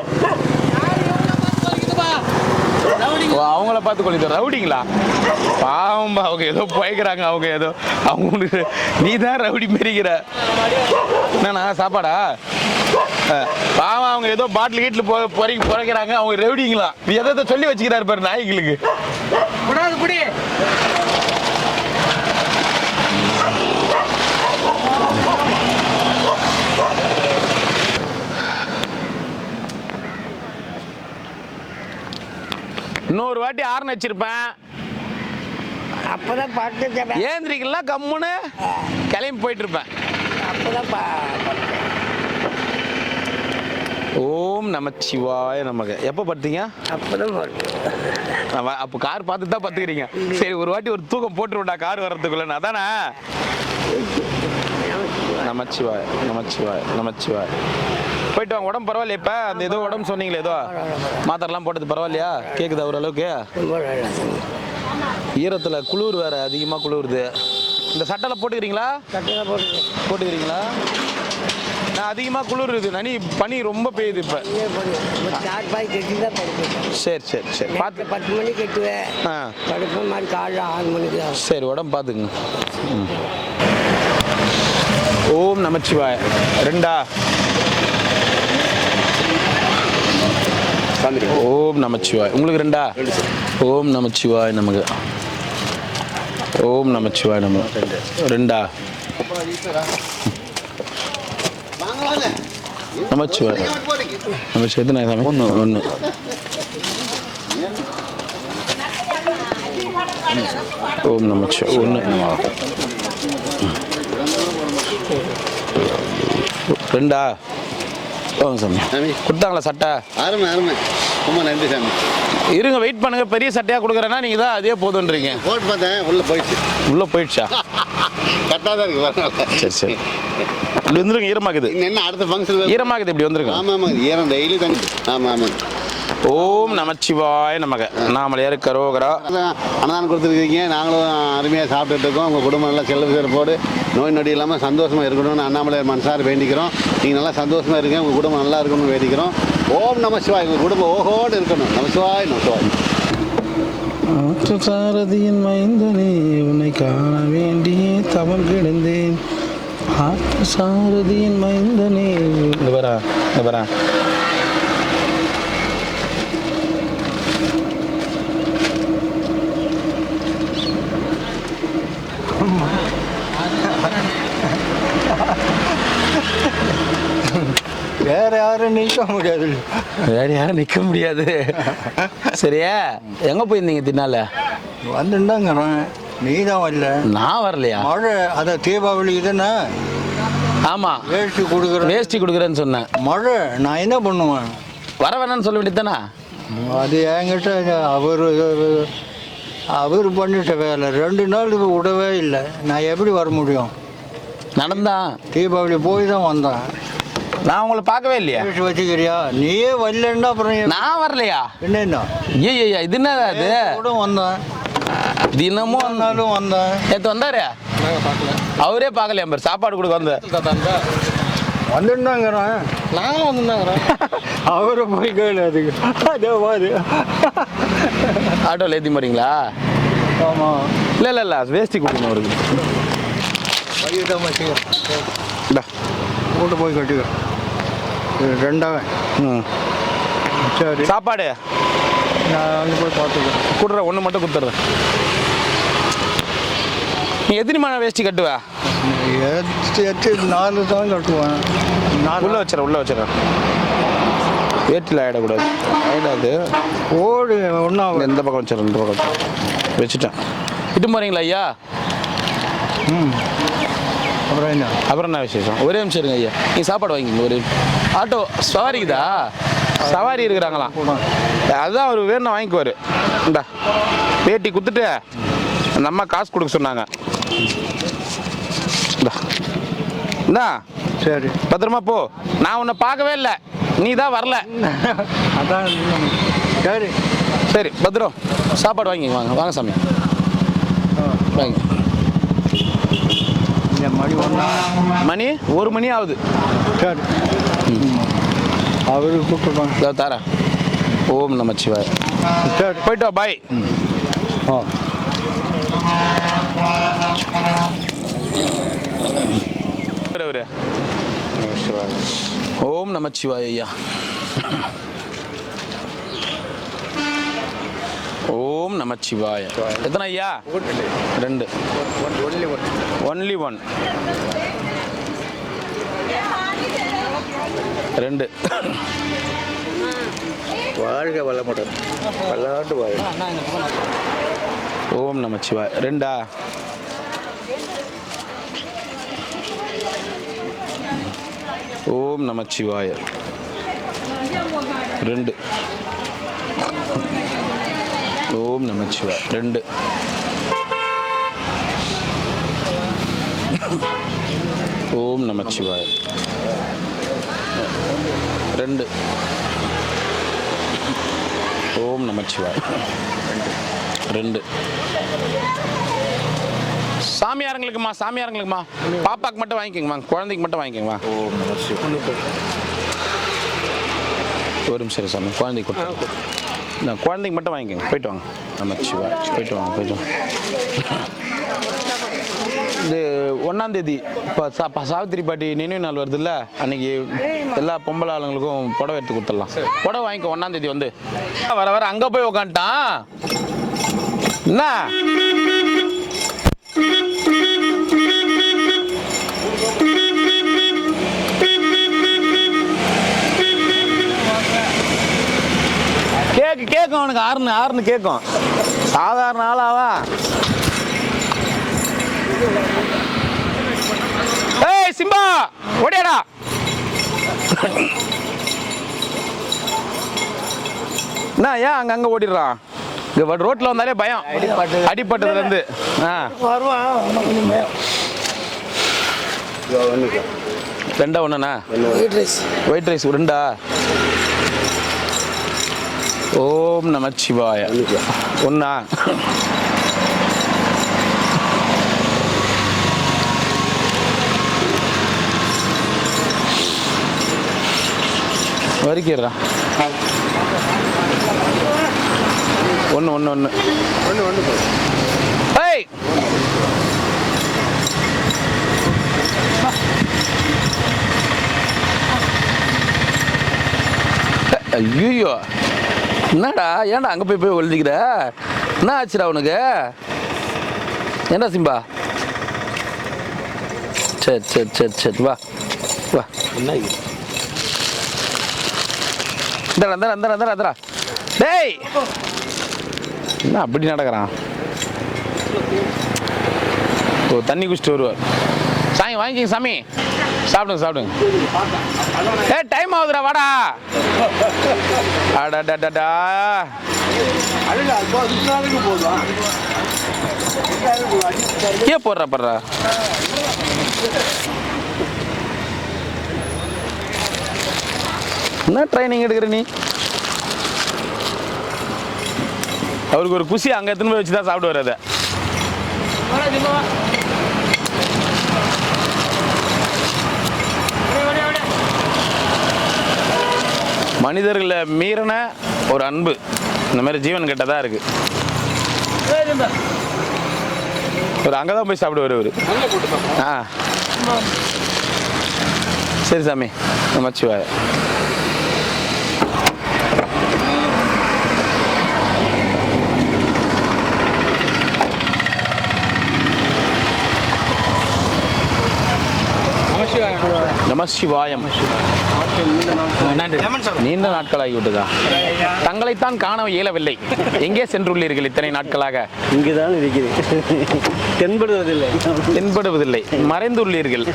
அவங்கள பார்த்து கொள்ளிட்டு ரவுடிங்களா? பாவம்பா, அவங்க ஏதோ போய்க்கிறாங்க. அவங்க ஏதோ அவங்க நீ தான் ரவுடி மாரிக்கிற. என்னண்ணா சாப்பாடா? பாவம், அவங்க ஏதோ பாட்டில் கீட்டில் பொறைக்கிறாங்க. அவங்க ரவுடிங்களா? நீ எதை சொல்லி வச்சுக்கிறாரு பாரு நாய்களுக்கு. இன்னொரு வாட்டி ஆர்ன் வச்சிருப்பேன். அப்பதான் பாட்டு ஏந்திரிக்கலாம் கம்முன்னு கிளம்பி போயிட்டு இருப்பேன். ஓம் நமச்சிவாய நமக. எப்போ படுத்தீங்க? அப்போ கார் பார்த்து தான் பத்துக்கிறீங்க. சரி, ஒரு வாட்டி ஒரு தூக்கம் போட்டுருவோம்டா கார் வர்றதுக்குள்ள. அதானே? நமச்சிவாய நமச்சிவாய நமச்சிவாய. போயிட்டு வாங்க. உடம்பு பரவாயில்லையா? இப்போ அந்த ஏதோ உடம்பு சொன்னீங்களே, ஏதோ மாத்திரலாம் போட்டது பரவாயில்லையா? கேட்குதா ஓரளவுக்கு? ஈரத்தில் குளிர் வேற, அதிகமாக குளிருது. இந்த சட்டைலாம் போட்டுக்கிறீங்களா? போட்டுக்கிறீங்களா? நான் அதிகமாக குளிருது. பனி ரொம்ப பெய்யுது இப்போ. சரி சரி சரி, பார்த்து 10 மணிக்கு கட்டுவேன். படுப்பேன் மாதிரி காலைல 6 மணிக்கு. சரி, உடம்பு பார்த்துக்குங்க. ஓம் நமச்சிவாய. 2 ஓம் நமச்சிவாய். உங்களுக்கு 2 ஓம் நமச்சிவாய் நமக்கு. ஓம் நமச்சிவாய் நமக்கு 2 நமச்சிவாய். நம்ம எத்தனை சாமி? 1 ஓம் நமச்சிவாய். 1 2 வாங்க சாமி. கொடுத்தாங்களா சட்டை? அருமை ரொம்ப நன்றி சாமி. இருங்க, வெயிட் பண்ணுங்க. பெரிய சட்டையாக கொடுக்குறேன்னா நீங்கள் தான் அதே போதுன்றீங்க. போட்டு பார்த்தேன், உள்ளே போயிடுச்சா? கரெக்டாக தான் இருக்கு. சரி சரி, இப்படி வந்துருங்க. ஈரமாக்குது. என்ன அடுத்த ஃபங்க்ஷன் ஈரமாக்குது, இப்படி வந்துருங்க. ஆமாம், ஈரம் டெய்லி தண்ணி. ஆமாம். ஓம் நமச்சிவாய நமக. நாமலையாரு கரோகரா. அன்னதானம் கொடுத்துருக்கீங்க. நாங்களும் அருமையாக சாப்பிட்டுட்டு இருக்கோம். உங்கள் குடும்பம் நல்லா செல்வ சிறப்போடு நோய் நொடி இல்லாமல் சந்தோஷமாக இருக்கணும்னு அண்ணாமலையார் மனசார வேண்டிக்கிறோம். நீங்கள் நல்லா சந்தோஷமாக இருக்கீங்க. உங்கள் குடும்பம் நல்லா இருக்கணும்னு வேண்டிக்கிறோம். ஓம் நமசிவாய். உங்கள் குடும்பம் ஓஹோடு இருக்கணும். நமசிவாய் நமசிவாய். சாரதியின் மைந்தனே, உன்னை காண வேண்டி தவம் கிடந்தேன். சாரதியின் மைந்தனே. இந்த வரா வேற யாரும் நிற்க முடியாது. சரியா? எங்க போயிருந்தீங்க? தின்னால வந்துட்டாங்கிறேன். நீ தான் வரல. நான் வரலையா? மழை. அதை தீபாவளி இதுன்னா. ஆமா, வேஷ்டி கொடுக்குறேன்னு சொன்னேன். மழை. நான் என்ன பண்ணுவேன்? வர வேணான்னு சொல்ல வேண்டியதானே? அது என்கிட்ட அவர் பண்ணிட்ட வேலை. 2 நாள் விடவே இல்லை. நான் எப்படி வர முடியும்? நடந்தான். தீபாவளி போய் தான் வந்தேன். நான் உங்களை பார்க்கவே இல்லையா? வச்சுக்கிறியா? நீயே வரலன்னா அப்புறம் நான் வரலையா? என்னன்னா ஐயா, இது என்ன? அது கூட வந்தேன். தினமும் வந்தாலும் வந்தேன். நேற்று வந்தாரு. அவரே பார்க்கலையா? பாரு, சாப்பாடு கொடுக்க வந்துட்டாங்கிறேன். நான் வந்துட்டாங்கிறேன். அவரை போய் கேளு. அதுக்கு அதே மாதிரி ஆட்டோவில் ஏற்றி போறீங்களா? ஆமாம். இல்லை வேஷ்டி கொடுக்கணும் அவருக்கு. கூட்டு போய் கட்டிக்க. 2 சரி. சாப்பாடு நான் அங்கே போய் பார்த்துக்கிறேன். கொடுறேன். 1 மட்டும் கொடுத்துட்றேன். நீ எத்தனை மணி வேஷ்டி கட்டுவ? 4 தான் கட்டுவேன். உள்ள வச்சிடறேன். வேட்டில் ஆகிடக்கூடாது. ஆகிடாது. ஓடு ஒன்றா எந்த பக்கம் வச்சிடறேன்? 2 பக்கம் வச்சுட்டேன். இட்டு போகிறீங்களா ஐயா? அப்புறம் என்ன விசேஷம்? ஒரே நிமிஷம் இருங்க ஐயா. நீ சாப்பாடு வாங்கிங்க. ஒரு ஆட்டோ சவாரிக்குதா? சவாரி இருக்கிறாங்களாம். அதுதான் அவர் வேணும் வாங்கிக்குவார். இந்தா வேட்டி குத்துட்டு அந்த அம்மா காசு கொடுக்க சொன்னாங்க. இந்தா சரி, பத்திரமா போ. நான் உன்னை பார்க்கவே இல்லை, நீ தான் வரல. அதான். சரி சரி, பத்திரம். சாப்பாடு வாங்கி வாங்க சாமி. வாங்க. மணி ஒன்றா மணி 1 மணி ஆகுது. சரி அவரு கூப்பிட்டுருப்பாங்க தாரா. ஓம் நமச்சிவாய. சரி போயிட்டு வா. பாய். ஆ ஓம் நமச்சிவாய ஐயா. ஓம் நமச்சிவாய. எத்தனை ஐயா? 2. ஒன்லி 1. 2. வாழ்க வளமுடன். பல்லாண்டு வாழ்க. ஓம் நமச்சிவாய. 2. ஓம் நமச்சிவாய. 2. ஓம் நமச்சிவாய. 2. ஓம் நமச்சிவாய. 2. ஓம் நமச்சிவாய. 2. சாமியாருங்களுக்குமா, சாமியாருங்களுக்குமா, பாப்பாக்கு மட்டும் வாங்கிக்கோங்கம்மா, குழந்தைக்கு மட்டும் வாங்கிக்கோங்கம்மா. ஓம் நமச்சிவாய. ஒரு நிமிஷம் சாமி, குழந்தைக்கு கொடுத்து நான் குழந்தைக்கு மட்டும் வாங்கிக்கோங்க. போயிட்டு வாங்க. நமச்சிவாய. போயிட்டு வாங்க, போயிட்டு வாங்க. இது 1ஆம் தேதி இப்போ சாவித்திரி பாட்டி நினைவு நாள் வருதுல்ல, அன்னைக்கு எல்லா பொம்பளை ஆளுங்களுக்கும் புடவை எடுத்து கொடுத்துடலாம். புடவை வாங்கிக்கோ. 1ஆம் தேதி வந்து வர வர அங்கே போய் உக்காந்துட்டான். என்ன கேட்கும் அவனுக்கு. ஆறுன்னு கேட்கும். சாதாரண ஆளாவா? ஏய் சிம்பா ஓடியாடா. என்ன ஏன் அங்கங்க ஓடிடுறான்? இங்க ரோட்ல வந்தாலே பயம். அடிப்பட்டதுல இருந்து. ரெண்டா ஒண்ணுண்ணா? White rice 2. ஓம் நமச்சிவாய. 1. வரிக்கிறா. 1. ஏய் ஐயோ என்னடா, ஏன்டா அங்கே போய் ஒழிஞ்சிக்கிற? என்ன ஆச்சுடா உனக்கு? என்ன சிம்பா? சரி சரி சரி சரி வா வா. என்ன இந்தடா டேய், என்ன அப்படி நடக்கிறான்? ஓ தண்ணி குடிச்சிட்டு வருவார். சாமி வாங்கிக்கிங்க சாமி. சாப்பிடுங்க. ஏய் டைம் ஆகுதுடா, வாடா. அடடடடா. ஏன் போடுறா? என்ன ட்ரைனிங் எடுக்கிற நீ? அவருக்கு ஒரு குசி அங்கே எடுத்துன்னு போய் வச்சு தான் சாப்பிடுவார். அதை மனிதர்களை மீறின ஒரு அன்பு இந்த மாதிரி ஜீவன் கிட்ட தான் இருக்கு. ஒரு அங்கே தான் போய் சாப்பிடுவார் அவரு. சரி சாமி. நமச்சிவாய. நமசிவாயம். நீண்ட நாட்களாகிவிட்டதா? தங்களைத்தான் காண இயலவில்லை. எங்கே சென்றுள்ளீர்கள் இத்தனை நாட்களாக? இங்குதான் இருக்கிறேன். தென்படுவதில்லை. மறைந்துள்ளீர்கள்.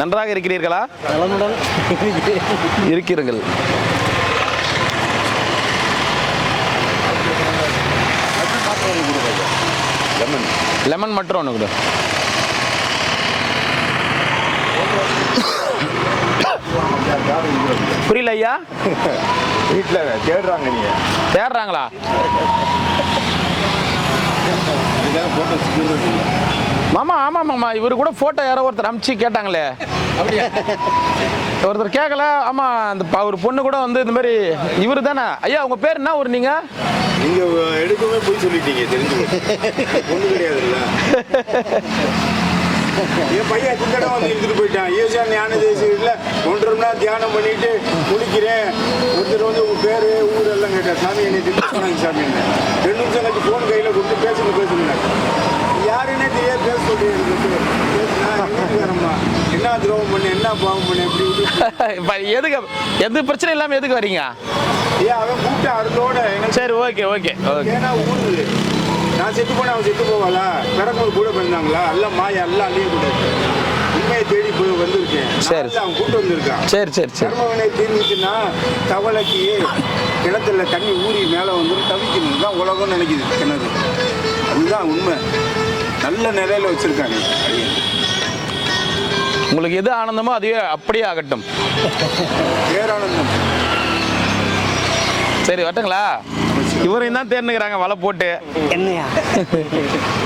நன்றாக இருக்கிறீர்களா? இருக்கிறீர்கள். லெமன் மட்டும் ஒன்று கொடு. புரியல ஐயா? வீட்டில் தேடுறாங்க. நீங்கள் தேடுறாங்களா? ஃபோட்டோ செக்யூரிட்டி மாமா ஆமாம் மாமா இவர் கூட ஃபோட்டோ யாரோ ஒருத்தர் அமுச்சு கேட்டாங்களே அப்படியா? ஒருத்தர் கேட்கல ஆமாம் அந்த ஒரு பொண்ணு கூட வந்து இந்த மாதிரி இவர் தானே ஐயா உங்கள் பேர் என்ன ஒரு நீங்கள் நீங்க எடுக்கவே போய் சொல்லிட்டீங்க தெரிஞ்சு ஒண்ணு கிடையாதுல்ல. என் பையன் குண்டடம் வந்து எடுத்துட்டு போயிட்டான். ஈசா ஞான தேசியில் 1.5 மணி நேரம் தியானம் பண்ணிட்டு முடிக்கிறேன். ஒருத்தர் வந்து உங்க பேரு ஊர் எல்லாம் கேட்டேன். சாமி என்னை திட்டாங்க சாமி என்ன 2 நிமிஷம் கழிச்சு ஃபோன் கையில் கொடுத்து பேசுங்க யாருன்னே தெரியாது பேச சொல்லி பேசுனா என்ன துரோகம் பண்ண என்ன பாவம் பண்ண எப்படி எதுக்கு எந்த பிரச்சனை இல்லாமல் எதுக்கு வரீங்க? ஏன் அவன் கூப்பிட்டு அதோட சரி ஓகே ஓகே ஓகே. ஏன்னா ஊரு நான் செத்து போனேன் அவன் செத்து போவாளா பிறக்கும் கூட பிறந்தாங்களா எல்லாம் மாயா எல்லாம் அழியக்கூடாது. உண்மையை தேடி போய் வந்திருக்கேன். சரி அவன் கூட்டு வந்திருக்கான். சரி சரி சரி. கர்மவினை தீர்ந்துச்சுன்னா தவளைக்கு கிணத்துல தண்ணி ஊறி மேலே வந்து தவிக்கணும் தான் உலகம் நினைக்குது கிணறு. அதுதான் உண்மை. நல்ல நிலையில வச்சிருக்காங்க. உங்களுக்கு எது ஆனந்தமோ அதுவே அப்படியே ஆகட்டும். பேரானந்தம். சரி வரட்டுங்களா? இவரையும் தான் தேர்ந்துக்கிறாங்க வலை போட்டு. என்னையா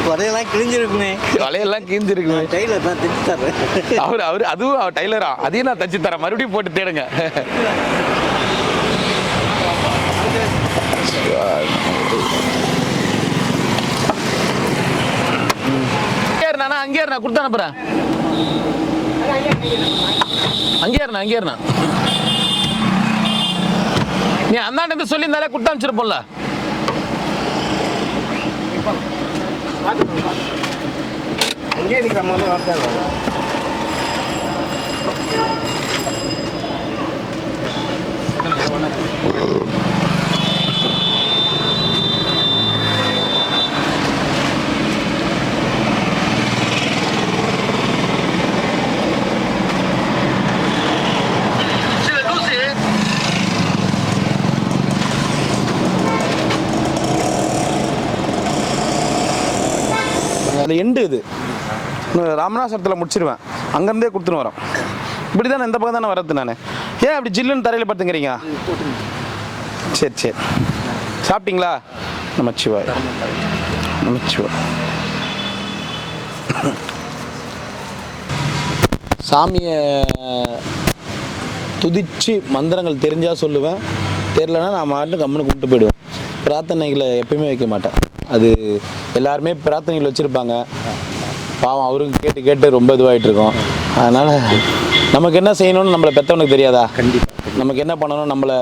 வலையெல்லாம் கிழிஞ்சிருக்குமே. வலையெல்லாம் கிழிஞ்சிருக்குமே. டெய்லர் தான் தைச்சு தர்றேன். அவர் அதுவும் அவர் டைலரா அதையும் நான் தச்சு தரேன். மறுபடியும் போட்டு தேடுங்க. அங்கே நான் கொடுத்து அனுப்புறேன். அங்கே இருந்தா நீ அந்தாண்ட சொல்லியிருந்தாலே கொடுத்து அனுப்பிச்சிருப்போம்ல. அங்கே இருக்கிற மாதிரி வார்த்தை அந்த எண்டு இது ராமநாசரத்தில் முடிச்சிருவேன். அங்கேருந்தே கொடுத்துன்னு வரோம். இப்படி தானே இந்த பக்கம் தானே வரது. நான் ஏன் அப்படி ஜில்லுன்னு தரையில் பார்த்துங்கிறீங்க? சரி சரி. சாப்பிட்டீங்களா? நமச்சிவாய் நமச்சிவாய். சாமியை துதிச்சு மந்திரங்கள் தெரிஞ்சால் சொல்லுவேன். தெரியலன்னா நான் மாட்டு கம்முன்னு கூப்பிட்டு போயிடுவேன். பிரார்த்தனைகளை எப்பயுமே வைக்க மாட்டேன். அது எல்லாருமே பிரார்த்தனைகள் வச்சுருப்பாங்க. பாவம் அவருக்கு கேட்டு கேட்டு ரொம்ப இதுவாகிட்டு இருக்கோம். அதனால் நமக்கு என்ன செய்யணும்னு நம்மளை பெற்றவனுக்கு தெரியாதா? கண்டிப்பாக நமக்கு என்ன பண்ணணும் நம்மளை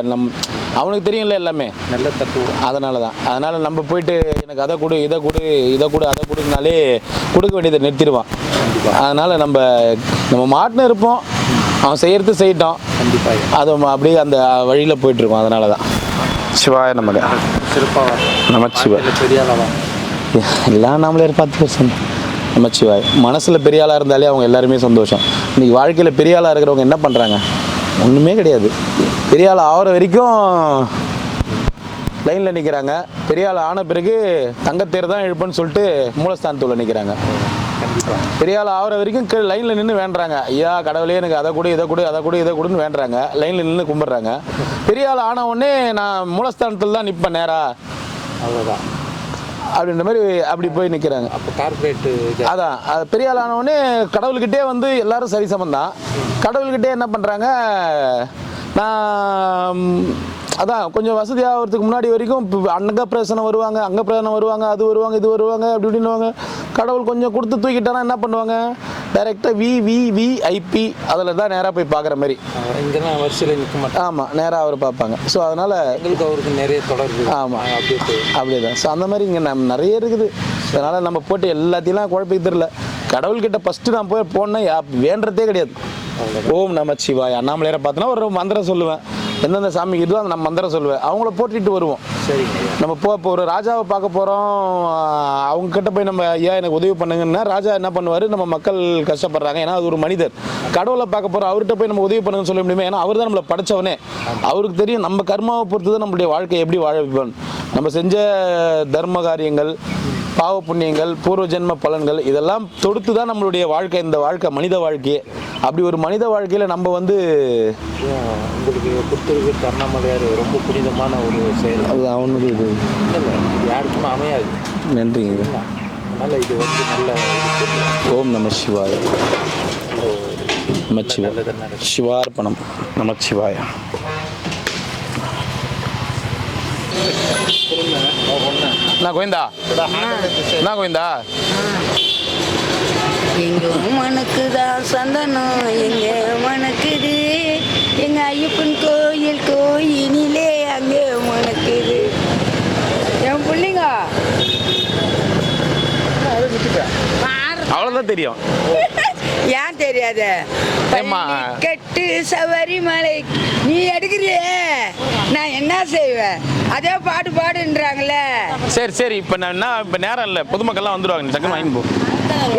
அவனுக்கு தெரியும்ல எல்லாமே. நல்ல தத்துவம். அதனால் நம்ம போயிட்டு எனக்கு அதை கொடு இதை கொடு இதை கொடு அதை கொடுனாலே கொடுக்க வேண்டியதை நிறுத்திடுவான். அதனால் நம்ம மாட்டுன்னு இருப்போம். அவன் செய்கிறது செய்யட்டோம். கண்டிப்பாக அது அப்படியே அந்த வழியில் போயிட்டுருக்கோம். அதனால தான் சிவாய நமக்கு சிறப்பாக நமச்சிவாய். பெரிய ஆளாக எல்லாம் நாமளே 10% நமச்சிவாய். மனசில் பெரிய ஆளாக இருந்தாலே அவங்க எல்லாருமே சந்தோஷம். இன்றைக்கி வாழ்க்கையில் பெரிய ஆளாக இருக்கிறவங்க என்ன பண்ணுறாங்க? ஒன்றுமே கிடையாது. பெரிய ஆள் ஆகிற வரைக்கும் லைனில் நிற்கிறாங்க. பெரிய ஆள் ஆன பிறகு தங்கத்தேர் தான் இழுப்புன்னு சொல்லிட்டு மூலஸ்தானத்துள்ள நிற்கிறாங்க. பெரிய ஆள் ஆகிற வரைக்கும் லைனில் நின்று வேண்டுறாங்க. ஐயா கடவுளே எனக்கு அதை கொடு இதை கொடு அதை கொடு இதை கொடுன்னு வேண்டுறாங்க. லைனில் நின்று கும்பிட்றாங்க. பெரிய ஆள் ஆன உடனே நான் மூலஸ்தானத்தில் தான் நிற்பேன் நேரா அவ்வளோதான் அப்படின்ற மாதிரி அப்படி போய் நிற்கிறாங்க. அப்போ கார்பரேட்டு அதான் அது பெரிய ஆள் ஆன உடனே கடவுள்கிட்டே வந்து எல்லாரும் சரி சமந்தான். கடவுள்கிட்டே என்ன பண்ணுறாங்க? நான் அதான் கொஞ்சம் வசதியாகிறதுக்கு முன்னாடி வரைக்கும் அங்கே பிரசனம் வருவாங்க, அங்கே பிரசனம் வருவாங்க, அது வருவாங்க, இது வருவாங்க, அப்படி இப்படின்னுவாங்க. கடவுள் கொஞ்சம் கொடுத்து தூக்கிட்டானா என்ன பண்ணுவாங்க? டைரெக்டாக VVVIP அதில் தான் நேராக போய் பார்க்குற மாதிரி. இங்கெல்லாம் வரிசையில் நிற்க மாட்டேன். ஆமாம், நேராக அவர் பார்ப்பாங்க. ஸோ அதனால் எங்களுக்கு அவருக்கு நிறைய தொடர்பு. ஆமாம், அப்படியே தான். ஸோ அந்த மாதிரி இங்கே நிறைய இருக்குது. அதனால் நம்ம போட்டு எல்லாத்தையும் குழப்பிக்க தெரியல. கடவுள்கிட்ட ஃபஸ்ட்டு நான் போனேன் வேண்டதே கிடையாது. ஓம் நமச்சிவாய். அண்ணாமலையாரை பார்த்தோன்னா ஒரு மந்திரம் சொல்லுவேன். எந்தெந்த சாமிக்கு இதுவும் அந்த நம்ம மந்திரம் சொல்லுவேன். அவங்கள போட்டிட்டு வருவோம். சரி, நம்ம இப்போ ஒரு ராஜாவை பார்க்க போகிறோம். அவங்க கிட்ட போய் நம்ம ஐயா எனக்கு உதவி பண்ணுங்கன்னா ராஜா என்ன பண்ணுவார்? நம்ம மக்கள் கஷ்டப்படுறாங்க, ஏன்னா அது ஒரு மனிதர். கடவுளை பார்க்க போகிறோம், அவர்கிட்ட போய் நம்ம உதவி பண்ணுங்கன்னு சொல்ல முடியுமா? ஏன்னா அவர் தான் நம்மளை படைச்சவனே. அவருக்கு தெரியும் நம்ம கர்மாவை பொறுத்து தான் நம்மளுடைய வாழ்க்கையை எப்படி வாழ வைப்போம். நம்ம செஞ்ச தர்ம காரியங்கள், பாவ புண்ணியங்கள், பூர்வ ஜென்ம பலன்கள் இதெல்லாம் தொடுத்து தான் நம்மளுடைய வாழ்க்கை, இந்த வாழ்க்கை மனித வாழ்க்கையே. அப்படி ஒரு மனித வாழ்க்கையில் நம்ம வந்து உங்களுக்கு கொடுத்துருக்கு அண்ணாமலையார் ரொம்ப புனிதமான ஒரு செயல். அது அவனுக்கு இது இல்லை யாருக்குமே அமையாது. நன்றிங்க. அதனால் இது வந்து நல்ல ஓம் நம சிவாய. நமச்சிவாய. சிவார்ப்பணம். நமச்சிவாய. நான் கோவிந்தா நான் கோவிந்தா. எங்க மனக்குதான் சந்தனம் எங்க மனக்குது, எங்க ஐயப்பன் கோயில் கோயினிலே அங்கே மனக்குது. என் பிள்ளைங்க அவ்வளோதான் தெரியும். ஏன் தெரியாத? ஏம்மா? கெட்டு சபரிமலை நீ எடுக்கிறியே, நான் என்ன செய்வேன்? அதே பாட்டு பாடுன்றாங்களே. சரி சரி, இப்போ நான் என்ன, இப்போ நேரம் இல்லை, பொதுமக்கள்லாம் வந்துடுவாங்க, நீ டக்குன்னு வாங்கி போ.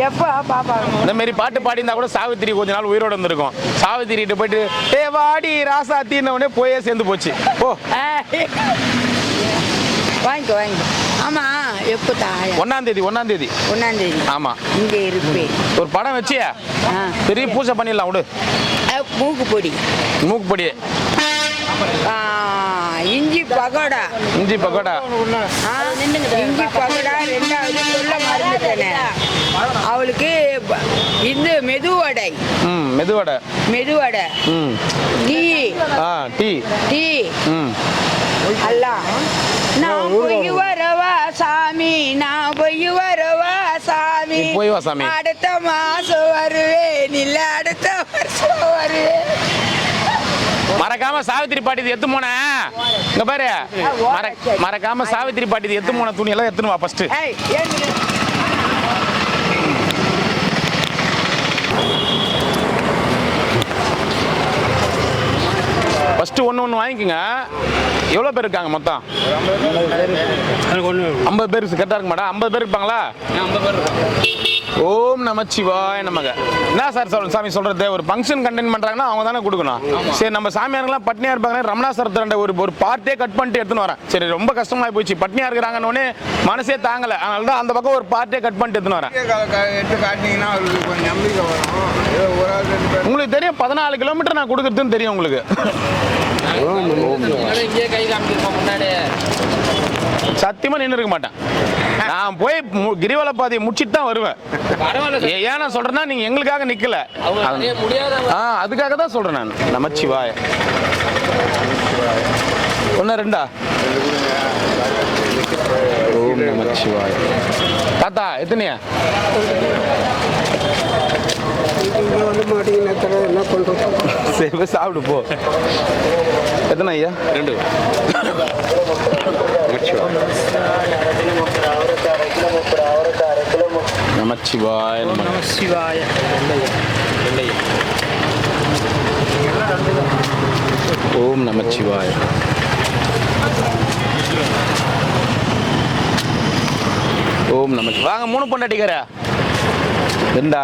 எப்போ பாப்பாங்க? இந்த மாதிரி பாட்டு பாடியிருந்தா கூட சாவித்திரி கொஞ்ச நாள் உயிரோடு வந்திருக்கும். சாவித்திரிகிட்ட போயிட்டு ஏ வாடி ராசாத்தின்னே போயே சேர்ந்து போச்சு. ஓ வாங்கிக்கோ வாங்கிக்கோ. ஆமா, எப்போ தாயா? 1ஆம் தேதி 1ஆம் தேதி. 1ஆம் தேதி. ஆமா, இங்கே இருப்பேன். ஒரு படம் வச்சியா பெரிய பூஜை பண்ணிடலாம் விடு. மூக்கு பொடி. மூக்கு பொடி. இஞ்சி பகோடா. இஞ்சி பகோடா. இஞ்சி பகோடா. 2வது சொல்ல மறந்துட்டேனே, அவளுக்கு இந்த medu vada. Medu vada. Medu vada. Tea. Tea. Tea. அல்ல, நான் போய் வரவா சாமி, நான் போய் வரவா சாமி. போய் வா சாமி. அடுத்த மாசம் வருவேன், இல்ல அடுத்த வருஷம் வருவேன். மறக்காம சாவித்திரி பாட்டி எத்து போன இங்க பாரு. மறக்காம சாவித்திரி பாட்டி எத்து போன துணி எல்லாம் எத்துன்னு வா ஃபர்ஸ்ட். ஃபர்ஸ்ட் ஒன்று வாங்கிக்கோங்க. எவ்வளோ பேர் இருக்காங்க மொத்தம்? 50 பேர். கரெக்டாக இருக்க மாட்டா? 50 பேர் இருப்பாங்களா? 50 பேர். ஓம் நமச்சிவாய நமக. என்ன சார் சாமி சொல்றது? ஒரு ஃபங்க்ஷன் கண்டென்ட் பண்றாங்கன்னா அவங்க தானே கொடுக்கணும். சரி, நம்ம சாமியாருங்களாம் பட்னியா இருப்பாங்க. ரமணாசரத்தை ஒரு பார்ட்டே கட் பண்ணிட்டு எடுத்துன்னு வரேன். சரி, ரொம்ப கஷ்டமா போயிடுச்சு. பட்னியா இருக்கிறாங்கன்னு மனசே தாங்கல. அதனால தான் அந்த பக்கம் ஒரு பார்ட்டே கட் பண்ணிட்டு எடுத்துன்னு வரேன். எடுத்து காட்டினீங்கன்னா அவருக்கு கொஞ்சம் நம்பிக்கை வரும். உங்களுக்கு தெரியும், 14 கிலோமீட்டர் நான் கொடுக்குறதுன்னு தெரியும் உங்களுக்கு. சத்தியமா நின்று இருக்க மாட்டேன். நான் போய் கிரிவல பாதையை முடிச்சிட்டு தான் வருவேன். ஏன்னா சொல்றேன்னா, நீங்க எங்களுக்காக நிக்கல, அதுக்காக தான் சொல்றேன் நான். நமச்சிவாய. 1 2 ஓம் நமச்சிவாய. தாத்தா எத்தனையா? சரி, சாப்பிடு போ. எத்தனை ஐயா? 2. நமச்சிவாய. நமச்சிவாய. ஓம் நமச்சிவாய. ஓம் நமச்சிவாய. வாங்க, 3 பொண்டாட்டிக்கார. 2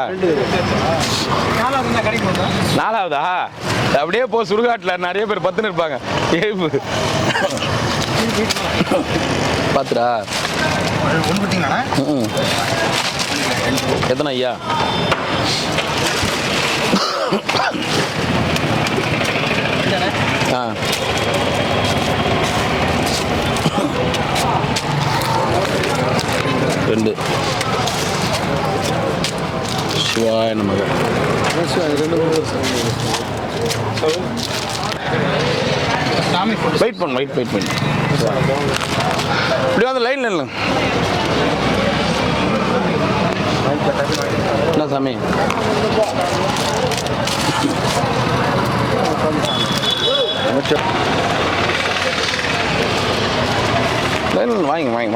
4வதா? அப்படியே போ. சுடுகாட்டில் நிறைய பேர் 10 இருப்பாங்க. பாத்துடா. எத்தனை ஐயா? ரெண்டு. சிவாய நமக. வெயிட் பண்ணு. இப்படி வந்து லைன்ல இல்லை. என்ன சாமி?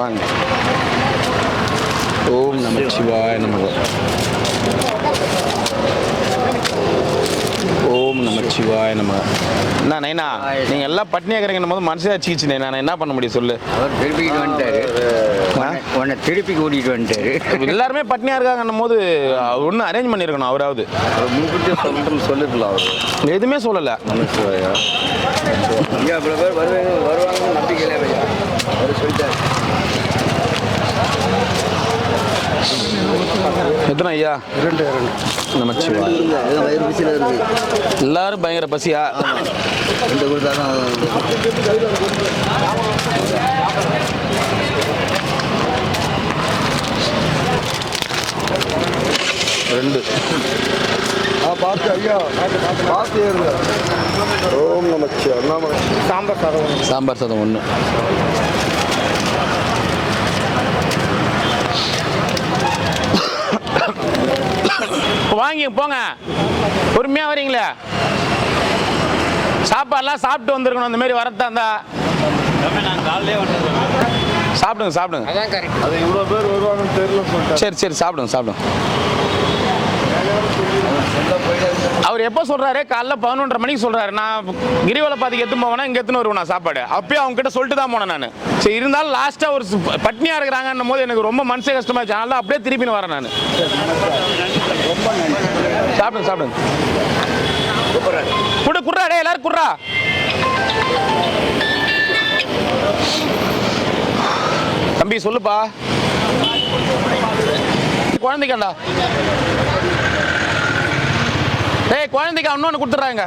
வாங்க. ஓம் நமச்சிவாய நமக. ஓம் நமச்சிவாய நமக. என்ன நைனா, நீங்க எல்லாம் பட்னியா இருக்கிறீங்க போது மனசே அச்சிக்கிச்சு. நான் என்ன பண்ண முடியும் சொல்லு? அவர் திருப்பிக்கிட்டு வந்துட்டாரு. உன்னை திருப்பி கூட்டிகிட்டு வந்துட்டாரு. எல்லாருமே பட்னியா இருக்காங்கன்னும் போது ஒன்றும் அரேஞ்ச் பண்ணியிருக்கணும். அவராவது சொல்லிருக்கலாம். அவர் எதுவுமே சொல்லலை. நமச்சிவாயா. இவ்வளோ பேர் வருவாங்க நம்பிக்கையிலே அவர் சொல்லிட்டாரு. எத்தனை ஐயா? 2 நமச்சிவாய. வயிறு பசியில் இருக்கு. எல்லாரும் பயங்கர பசியா? 2 கொடுத்தாதான். 2 பார்த்து ஐயா பார்த்து ஏறுங்க. ஓம் நமச்சிவாய. அண்ணாமலை சாம்பார் சாதம் 1. வாங்கி போங்க, பொறுமையாக வரீங்களே. சாப்பாடுலாம் சாப்பிட்டு வந்துருக்கணும். அந்த மாதிரி வரதா இருந்தா சாப்பிடுங்க சாப்பிடுங்க. அது இவ்வளோ பேர் வருவாங்கன்னு தெரியல சொல்லிட்டேன். சரி சாப்பிடுங்க. அவர் எப்போ சொல்றாரு? காலைல 11:30 மணிக்கு சொல்றாரு. நான் கிரிவல பாதிக்கு எத்துன்னு போவேனா, இங்கே எத்துன்னு வருவேன் நான் சாப்பாடு. அப்பயே அவங்க கிட்ட சொல்லிட்டு தான் போனேன் நான். சரி, இருந்தாலும் லாஸ்டா ஒரு பட்னியா இருக்கிறாங்கன்னும் போது எனக்கு ரொம்ப மனசே கஷ்டமாச்சு. அதனால அப்படியே திருப்பின்னு வரேன் நான். சாப்பிடுங்க. குடுறா டே, எல்லாரும் குடுறா. தம்பி சொல்லுப்பா. குழந்தைக்கண்டா, டேய் குழந்தைக்கு இன்னொன்று கொடுத்துட்றாங்க.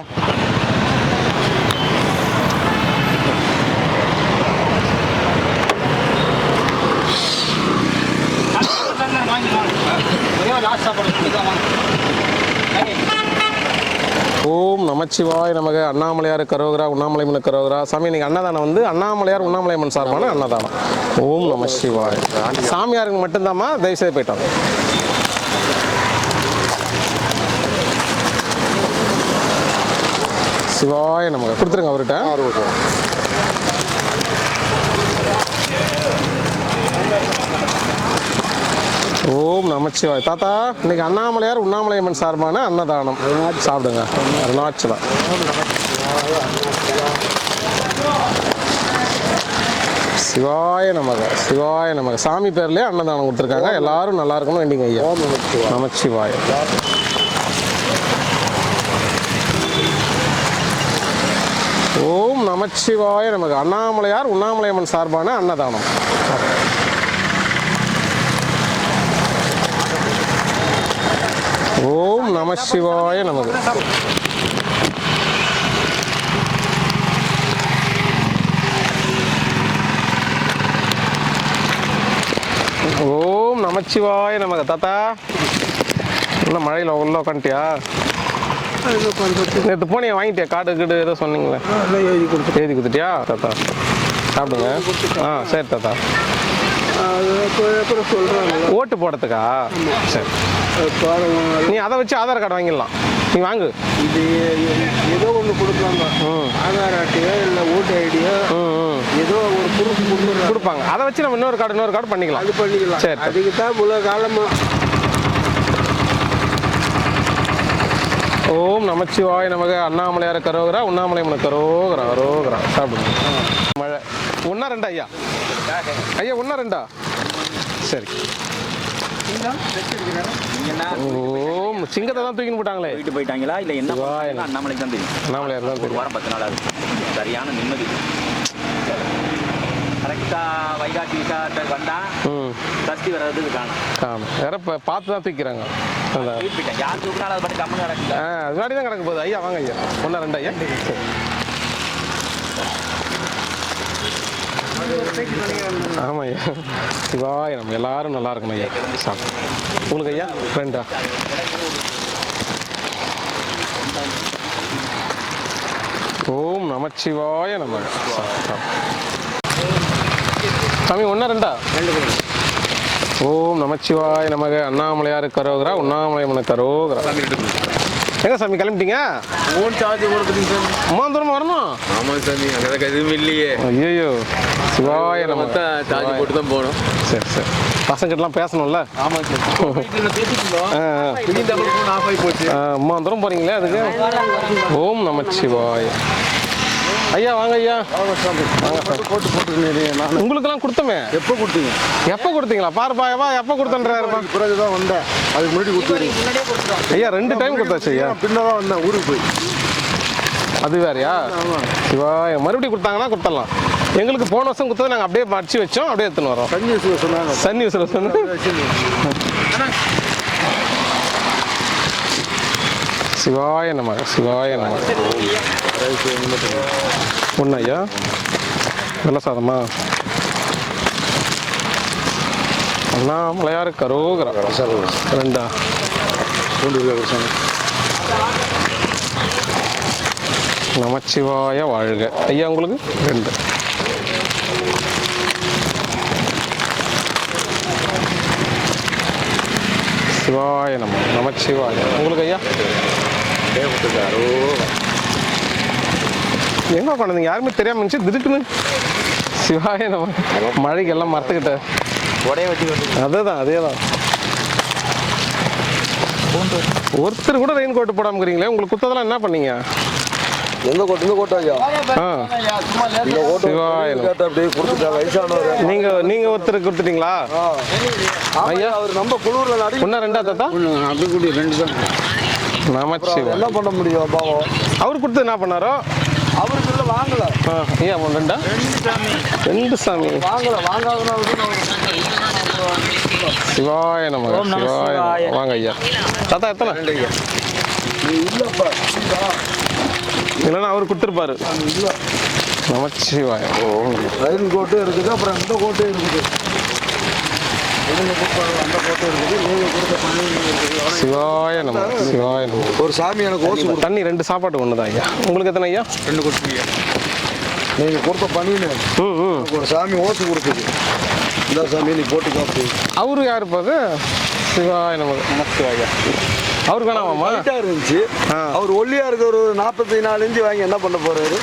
ஓம் நமச்சிவாய நமக. அண்ணாமலையார் கரோகரா, உண்ணாமலைமன் கரோகரா. சாமி இன்னைக்கு அன்னதானம் வந்து அண்ணாமலையார் உண்ணாமலைமன் சார்பான அன்னதானம். ஓம் நம சிவாய. சாமியாருக்கு மட்டும்தாம்மா, தயவுசெய்து போயிட்டோம். சிவாய நமக. கொடுத்துருங்க அவர்கிட்ட. ஓம் நமச்சிவாய். தாத்தா இன்னைக்கு அண்ணாமலையார் உண்ணாமலையம்மன் சார்பான அன்னதானம். சாப்பிடுங்க. அருணாச்சலம். சிவாய நமக. சாமி பேர்லயே அன்னதானம் கொடுத்துருக்காங்க. எல்லாரும் நல்லா இருக்கணும் வேண்டிங்க ஐயா. நமச்சிவாய. ஓம் நமச்சிவாய நமக. அண்ணாமலையார் உண்ணாமலையம்மன் சார்பான அன்னதானம். ஓம் நம சிவாய நமக. ஓம் நமச்சிவாய நமக. தாத்தா இன்னும் மழையில் உள்ள உட்காந்துட்டியா? நேற்று போனியா, வாங்கிட்டியா? காடு ஏதோ சொன்னீங்களே, எழுதி கொடுத்துட்டியா? தாத்தா சாப்பிடுங்க. சரி தாத்தா. ஓட்டு போடுறதுக்கா? சரி, நீ அதை வச்சு ஆதார் கார்டு வாங்கிடலாம். நீ வாங்கு. இது ஏதோ ஒன்று கொடுப்பாங்க, ஆதார் அட்டையோ இல்லை ஓட்டு ஐடியோ, ஏதோ ஒரு ப்ரூஃப் கொடுப்பாங்க. அதை வச்சு நம்ம இன்னொரு கார்டு பண்ணிக்கலாம். அது பண்ணிக்கலாம். சரி, அதுக்கு தான் இவ்வளோ காலமாக. ஓம் நமச்சிவாய நமக. அண்ணாமலையார் கரோகரா, உண்ணாமலையம்மன் கரோகரா. ரோகரா. சாப்பிடுங்க. மழை 1 2 ஐயா. ஐயா 1 2. சரி. ஓம் சிங்கத்தை தான் தூக்கின்னு போட்டாங்களே. வீட்டு போயிட்டாங்களா இல்லை என்ன? அண்ணாமலைக்கு தான் தெரியும். அண்ணாமலையார் தான் தெரியும். வாரம் 10 நாள் ஆகுது. சரியான நிம்மதி. கரெக்டாக வைகாசி விசாரத்தை வந்தா சஷ்டி வர்றதுக்கு காணும். வேற பார்த்து தான் தூக்கிறாங்க. யார் தூக்கினாலும் அதை பற்றி கம்மி நடக்குது. அது முன்னாடி தான் கிடக்க போகுது. ஐயா வாங்க ஐயா. 1 2 ஐயா. ஆமாம் ஐயா. சிவாய நம்ம எல்லாரும் நல்லா இருக்கணும் ஐயா. உங்களுக்கு ஐயா 2. ஓம் நமச்சிவாய நம்ம. சாமி 1 2. ஓம் நமச்சிவாய நமக. அண்ணாமலையார் கரோகரா, உண்ணாமலையம்மன் கரோகரா. எங்க சாமி கிளம்பிட்டீங்க? ஃபோன் சார்ஜ் கொடுக்குறீங்க சாமி. அம்மா தூரமா வரணும். ஆமாம் சாமி, அங்கே எதுவும் இல்லையே. ஐயோ சிவாய நம்ம சார்ஜ் போட்டு தான் போகணும். சரி சரி. பசங்கிட்டலாம் பேசணும்ல. ஆமாம் சார். ஆஃப் ஆகி போச்சு. அம்மா தூரம் போறீங்களே அதுக்கு. ஓம் நமச்சிவாய. ஐயா வாங்க ஐயா. உங்களுக்கெல்லாம் கொடுத்தமே. எப்போ கொடுத்தீங்க? எப்போ கொடுத்தீங்களா? பாருப்பா எப்போ கொடுத்தேன்றாருப்பா. பிறகுதான் வந்தேன். அதுக்கு முன்னாடி கொடுத்துருங்க ஐயா. 2 டைம் கொடுத்தாச்சு ஐயா. பின்னதான் வந்தேன் ஊருக்கு போய். அது வேறையா? சிவாய. மறுபடியும் கொடுத்தாங்கன்னா கொடுத்துடலாம். எங்களுக்கு போன வருஷம் கொடுத்தது நாங்கள் அப்படியே அடிச்சு வச்சோம், அப்படியே எடுத்துன்னு வரோம். சன் நியூஸில் சொன்னாங்க. சன் நியூஸில் சொன்ன. சிவாய நம. சிவாய நம. 1 ஐயா. வெள்ள சாதமா? அண்ணாமலையார் கரோகரா. 2. பூண்டு இருக்கு சாமி. நமச்சிவாய வாழ்க. ஐயா உங்களுக்கு 2. சிவாய நமச்சிவாய. உங்களுக்கு ஐயா எங்க உட்காந்துங்க? யாருமே தெரியாம இருந்துச்சு, திடுக்குன்னு சிவாய நம்ம மழைக்கு எல்லாம் மறத்துக்கிட்ட உடைய வச்சு அதேதான் அதேதான். ஒருத்தர் கூட ரெயின் கோட் போடாம இருக்கிறீங்களே, உங்களுக்கு குத்ததெல்லாம் என்ன பண்ணீங்க? எந்த கோட்டு? இந்த கோட்டா ஐயா? இந்த கோட்டு சிவாய கேட்ட அப்படியே கொடுத்துட்டா வயசானவர். நீங்க ஒருத்தருக்கு கொடுத்துட்டீங்களா ஐயா? அவர் நம்ம குளூர்ல நடி ஒன்னா 2 தாத்தா? அப்படி கூடி 2 தான். நமச்சிவாய. என்ன பண்ண முடியும் பாவம்? அவர் கொடுத்து என்ன பண்ணாரோ அவருக்கு இல்லை வாங்கல. ஐயா 2 2 சாமி வாங்காதுன்னா சிவாய நமக சிவாய நமக. வாங்க ஐயா. தாத்தா எத்தனை? 2 ஐயா. நீ இல்லப்பா இல்லைன்னா அவர் கொடுத்துருப்பாரு. இல்லை நமச்சிவாய. ரயில் கோட்டு இருக்குது, அப்புறம் இந்த கோட்டு இருக்குது, இவங்க கொடுப்பாங்க அந்த கோட்டு இருக்குது, நீங்கள் கொடுத்த பண்ணி இருக்குது. சிவாய நமக சிவாய நமக. ஒரு சாமி எனக்கு ஓசி கொடுத்து தண்ணி 2 சாப்பாட்டு ஒன்று தான் ஐயா. உங்களுக்கு எத்தனை ஐயா? 2 கொடுத்தீங்க. நீங்கள் கொடுத்த பண்ணின்னு எனக்கு ஒரு சாமி ஓசி கொடுத்துது. இந்த சாமி நீ போட்டு காப்பி. அவரு யாரு பாரு? சிவாய நமக நமச்சிவாயா. அவருக்கு வேணாமாம்மா? இருந்துச்சு. அவர் ஒல்லியா இருக்க ஒரு 44 இன்ச்சு வாங்கி என்ன பண்ண போறாரு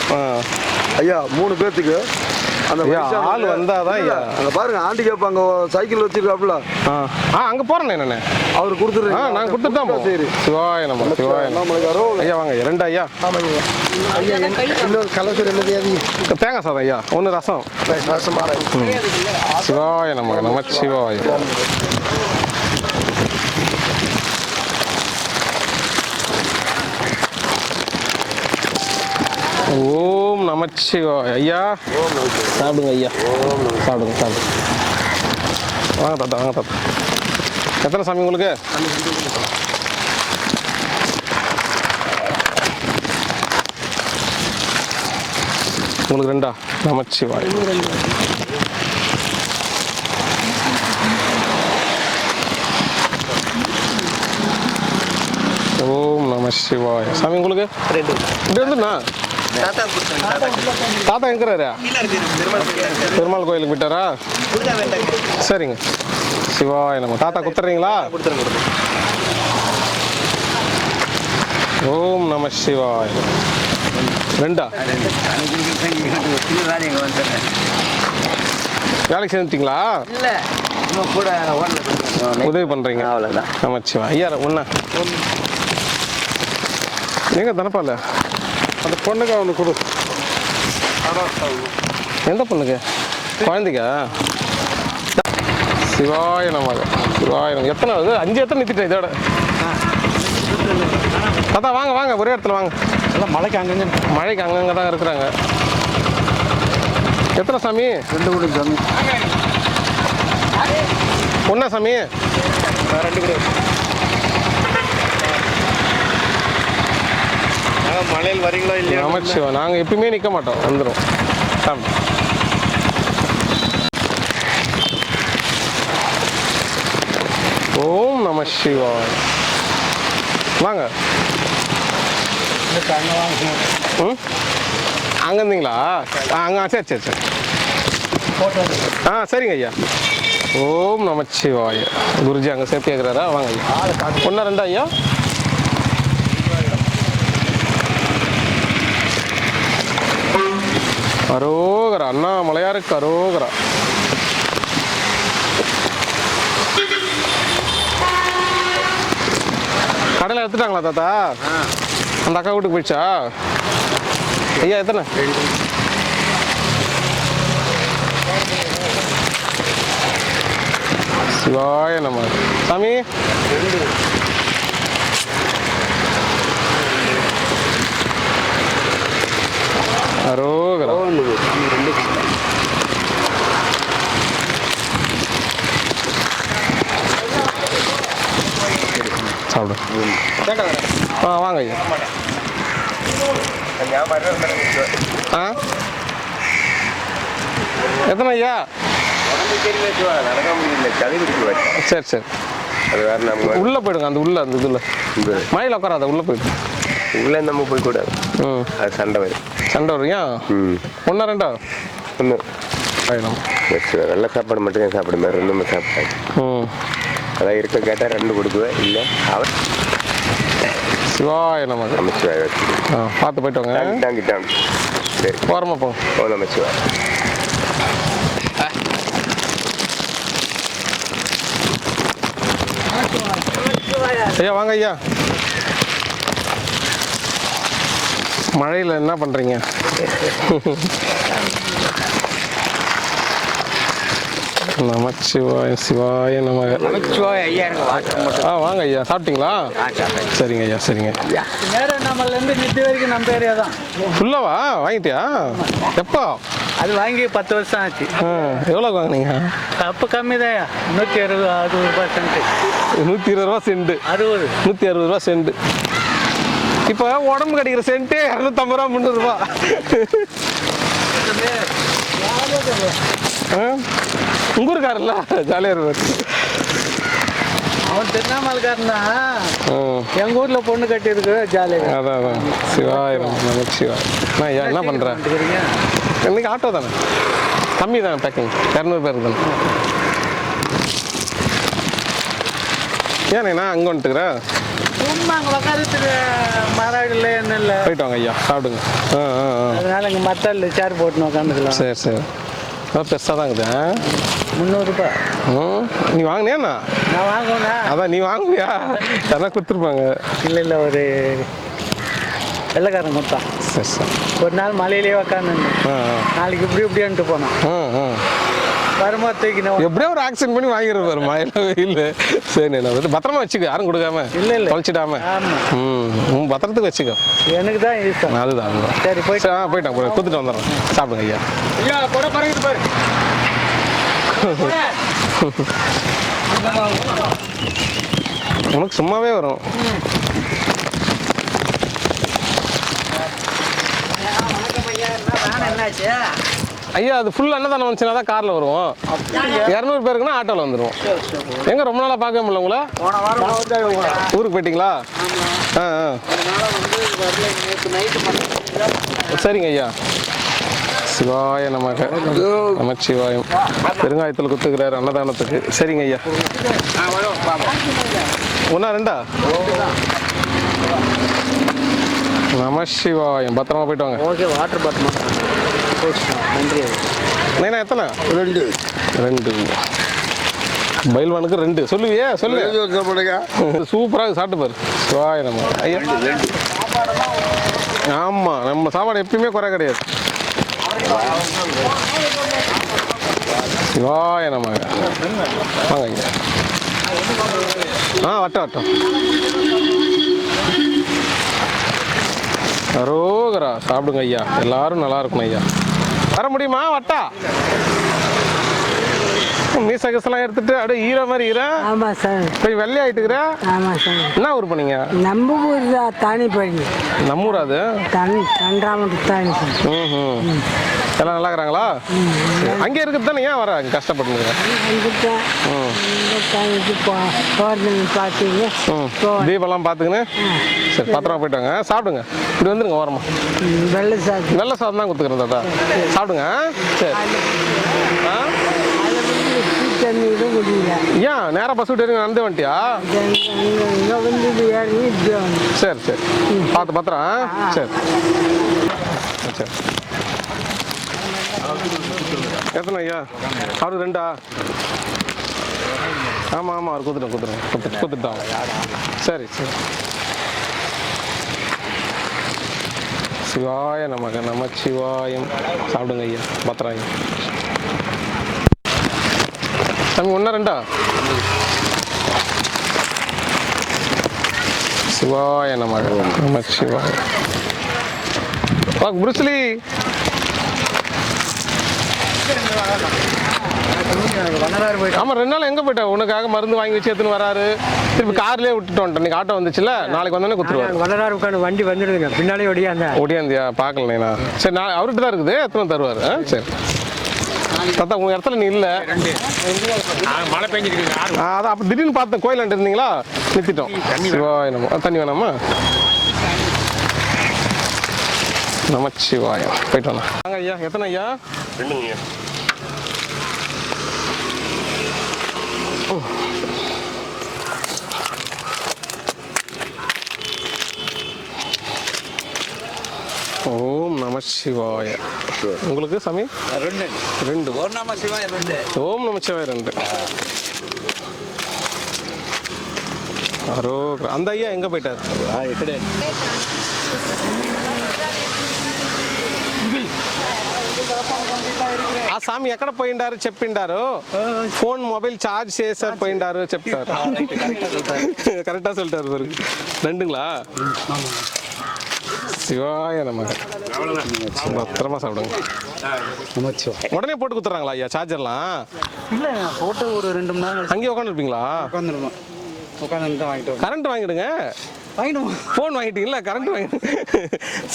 ஐயா? 3 பேர்த்துக்கு அந்த ஆள் வந்தாதான் ஐயா. அங்க பாருங்க ஹேண்டிகேப் அங்க சைக்கிள் வச்சிருக்காப்புல. அங்க போறேன் என்னன்னு அவர் கொடுத்துருங்க. நாங்க கொடுத்துட்டு தான் போவோம். சரி சிவாய நமக சிவாய ஐயா. வாங்க 2 ஐயா. ஐயா இன்னொரு கலசர் என்னது? தேங்காய் சாதம் ஐயா. 1 ரசம். சிவாய நமக நமச்சிவாய. ஓம் நமச்சிவாய. ஐயா சாப்பிடுங்க ஐயா. சாப்பிடுங்க. வாங்க தாத்தா வாங்க தாத்தா. எத்தனை சாமி உங்களுக்கு? உங்களுக்கு 2 நமச்சிவாய. ஓம் நமசிவாய. சாமி உங்களுக்கு 2 தாத்தா எங்கிறாரு? பெருமாள் கோயிலுக்கு போயிட்டாரா? சரிங்க. சிவாய நம்ம தாத்தா குத்துறீங்களா? ஓம் நம சிவாய. 2 வேலைக்கு சேர்ந்துட்டீங்களா? உதவி பண்றீங்க? அவ்வளோதான். நமச்சிவா ஐயா. 1 எங்க தனப்பால அந்த பொண்ணுக்கு அவனு கொடு. எந்த பொண்ணுக்கு? குழந்தைக்கா? சிவாய நமக சிவாய நமக. எத்தனை 5 எத்தனை நிறுத்திட்டேன் இதோட. தாத்தா வாங்க வாங்க, ஒரே இடத்துல வாங்க. எல்லாம் மழைக்கு அங்கங்கே தான் இருக்கிறாங்க. எத்தனை சாமி? 2 கூட சாமி. ஒன்றா சாமி? 2 கூட. மழையில் வரீங்களா இல்லையா? நமச்சிவா. நாங்கள் எப்பயுமே நிற்க மாட்டோம், வந்துடும் சாமி. ஓம் நம சிவாய. வாங்க. அங்கே இருந்தீங்களா? அங்கே சரி சரி சரி. சரிங்க ஐயா. ஓம் நமச்சிவாய. குருஜி அங்கே சேர்த்து கேட்குறாரா? வாங்க ஐயா. 1 2 ஐயா. அரோகரா. அண்ணாமலையாருக்கு அரோகரா. கடையில் எடுத்துட்டாங்களா தாத்தா? அந்த அக்கா வீட்டுக்கு போயிடுச்சா? ஐயா எத்தனை? சிவாய நம்ம சாமி. அரோகரா. சாப்பிடு. வாங்க ஐயா. எத்தனை ஐயா? சரி சரி. அது வேற நம்ம உள்ள போயிடுங்க, அந்த உள்ள அந்த இதுல மழையில் உட்காராத, உள்ள போயிடு. உள்ள நம்ம போய் கூடாது, அது சண்டை வரும். சண்டை வரும். ஏன்? ஒன்றா ரெண்டா? ஒன்று நல்ல சாப்பாடு மட்டும் தான் சாப்பிடுமே, ரெண்டுமே சாப்பிட்டாங்க. அதான் இருக்க கேட்டால் 2 கொடுக்குவேன், இல்லை அவர் சிவாய நமக்கு. நம்ம சிவாய் வச்சு பார்த்து போயிட்டு வாங்க. தாங்கிட்டாங்க. சரி ஓரமாக போங்க. ஓ நம்ம சிவாய். ஐயா வாங்க ஐயா. மழையில் என்ன பண்ணுறீங்க? நமச்சிவாய சிவாய நமக. வாங்க ஐயா. சாப்பிட்டீங்களா? சரிங்க ஐயா, சரிங்க. நேரம் நம்மலேருந்து நித்தி வரைக்கும் நம்ம ஏரியா தான். ஃபுல்லாவா வாங்கிட்டியா? எப்போ? அது வாங்கி 10 வருஷம் ஆச்சு. எவ்வளோக்கு வாங்கினீங்க? அப்போ கம்மி தான், 160 ரூபாய் சென்ட். 120 ரூபா சென்ட். 160 ரூபா சென்ட். இப்போ உடம்பு கிடைக்கிற சென்ட்டு 250 ரூபா 300 ரூபா. உங்க ஊருக்காரல்ல ஜாலியாக இருப்பார். அவன் திருவண்ணாமலைக்காரன் தான். எங்கள் ஊரில் பொண்ணு கட்டியிருக்கு ஜாலியாக. அதான் சிவாயிரம் நமக்கு சிவாய். நான் ஐயா என்ன பண்ணுறேன்? இன்னைக்கு ஆட்டோ தானே, கம்மி தானே பேக்கிங், 200 பேருக்கு தானே. ஏண்ணா அங்கே வந்துட்டுக்கிறேன். சும்மா அங்கே உட்காரத்துக்கு மரம் இல்லை, என்ன இல்லை. போயிட்டு வாங்க ஐயா, சாப்பிடுங்க. அதனால இங்கே மத்தால் சேர் போட்டுன்னு உட்காந்துக்கலாம். சரி சரி. அதான் பெருசாக தான் இருக்குது. 300 ரூபாய். நீ வாங்கினியாண்ணா? நான் வாங்குவேண்ணா. அதான் நீ வாங்குவியா? யாரா கொடுத்துருப்பாங்க. இல்லை ஒரு வெள்ளைக்காரன் கொடுத்தான். சரி சரி. ஒரு நாள் மலையிலேயே உக்காந்து நாளைக்கு இப்படின்ட்டு போனான். வரும்போது தூக்கினோம். எப்படியோ ஒரு ஆக்சிடென்ட் பண்ணி வாங்கிடுவாரு மழையில வெயில். சரி நான் வந்து பத்திரமா வச்சுக்க, யாரும் கொடுக்காம. இல்லை தொலைச்சிடாம. பத்திரத்துக்கு வச்சுக்கோ. எனக்கு தான் யூஸ். அதுதான். சரி போயிட்டு போயிட்டான், கொடுத்துட்டு வந்துடுறேன். சாப்பிடுங்க ஐயா. ஐயா கூட பறக்குது பாரு. உனக்கு சும்மாவே வரும். என்னாச்சு ஐயா? அது ஃபுல் அன்னதானம் வந்துச்சுன்னா தான் காரில் வருவோம். 200 பேருக்குன்னா ஆட்டோவில் வந்துடுவோம். எங்கே ரொம்ப நாளாக பார்க்க முடியல உங்களை? ஊருக்கு போயிட்டீங்களா? சரிங்க ஐயா. சிவாய நமக. நமச்சிவாயம். பெருங்காயத்தில் குத்துக்கிறார் அன்னதானத்துக்கு. சரிங்க ஐயா. 1 2 நமசிவாயம். பத்திரமா போயிட்டு வாங்க. ஓகே. வாட்டர் பாட்டில் நன்றி. நைனா எத்தனை? 2 பயில்வானுக்கு 2 சொல்லுவியே, சொல்லு. சூப்பராக சாப்பிட்டு பாரு. சிவாய நம்ம ஐயா. ஆமாம், நம்ம சாப்பாடு எப்பயுமே குறை கிடையாது. சிவாய நம்ம வாங்க ஐயா. வட்டம் அரோகரா. சாப்பிடுங்க ஐயா, எல்லாரும் நல்லா இருக்கணும் ஐயா. வர முடியுமா? வட்டா மீச கசலாம் எடுத்துட்டு அப்படியே ஈர மாதிரி ஈர. ஆமாம் சார். கொஞ்சம் வெள்ளையாயிட்டுக்கிற. ஆமாம் சார். என்ன ஊர் பண்ணீங்க? நம்ம ஊர் தான், தானி பண்ணி. நம்ம ஊர் அது? தன்றாமட்டு தானி சார். எல்லாம் நல்லா இருக்கிறாங்களா? அங்கே இருக்குது தானே, ஏன் வர கஷ்டப்பட்டுங்க? பார்த்தீங்க தீபம்லாம் பார்த்துக்கின்னு. சரி பத்திரமா போயிட்டாங்க. சாப்பிடுங்க. இப்படி வந்துருங்க ஓரமா. வெள்ளை சாதம். வெள்ளை சாதம் தான் கொடுத்துக்கிறேன் தாத்தா. சாப்பிடுங்க. சரி. தண்ணி கூட முடியல. ஏன் நேராக பஸ் விட்டு நடந்து வந்துட்டியா? சரி சரி. பார்த்து பத்திரம். சரி சரி. எத்தனை ஐயா? அவரு 2 ஆமாம் ஆமாம். அவர் கொடுத்துட்டாங்க. சரி சரி. சிவாய நமக. நமச்சிவாயம். சாப்பிடுங்க ஐயா, பத்திரம் ஐயா. தம்பி 1 2 சிவாய நமக. நமச்சிவாய. புருஸ்லி. ஆமாம், 2 நாள் எங்கே போயிட்டேன்? உனக்காக மருந்து வாங்கி வச்சு எடுத்துன்னு வராரு. திருப்பி கார்லேயே விட்டுட்டு வந்துட்டேன். இன்னைக்கு ஆட்டோ வந்துச்சுல, நாளைக்கு வந்தோடனே கொடுத்துருவாரு. வடநாடு உட்காந்து வண்டி வந்துடுதுங்க, பின்னாலே ஒடியாந்தியா. பார்க்கலண்ணா. சரி, நான் அவர்கிட்ட தான் இருக்குது. எத்தனை தருவார்? சரி. தாத்தா உங்கள் இடத்துல நீ இல்லை மழை பெஞ்சிருக்கு அதான் அப்போ திடீர்னு பார்த்தேன் கோயிலாண்டு இருந்தீங்களா நிறுத்திட்டோம். சிவாய நம. தண்ணி வேணாமா? நமச்சிவாயம். போயிட்டு வாங்க. வாங்க ஐயா. எத்தனை ஐயா? 2ங்க. ஓம் நம சிவாய. உங்களுக்கு சாமி? 2. ஓம் நம சிவாய 2. ஓம் நம சிவாய 2. அரோ. அந்த ஐயா எங்கே போயிட்டார்? ఆ స్వామి ఎక్కడ పోయిండారు చెప్పిండారు. ఫోన్ మొబైల్ சார்ஜ் చేసారు పోయిండారు చెప్తారు. கரெக்டாக சொல்லிட்டாரு பாரு. 2ங்களா? சிவாய நமக. பத்திரமா சாப்பிடுங்க. உடனே போட்டு கொடுத்துறாங்களா ஐயா சார்ஜர்லாம்? இல்லை போட்டு ஒரு 2 மணி நேரம் அங்கேயே உட்காந்துருப்பீங்களா? உட்காந்துருவோம். உட்காந்து தான் வாங்கிட்டு கரண்ட் வாங்கிடுங்க. வாங்கிடுவோம். ஃபோன் வாங்கிட்டீங்களா? கரண்ட் வாங்கிடு.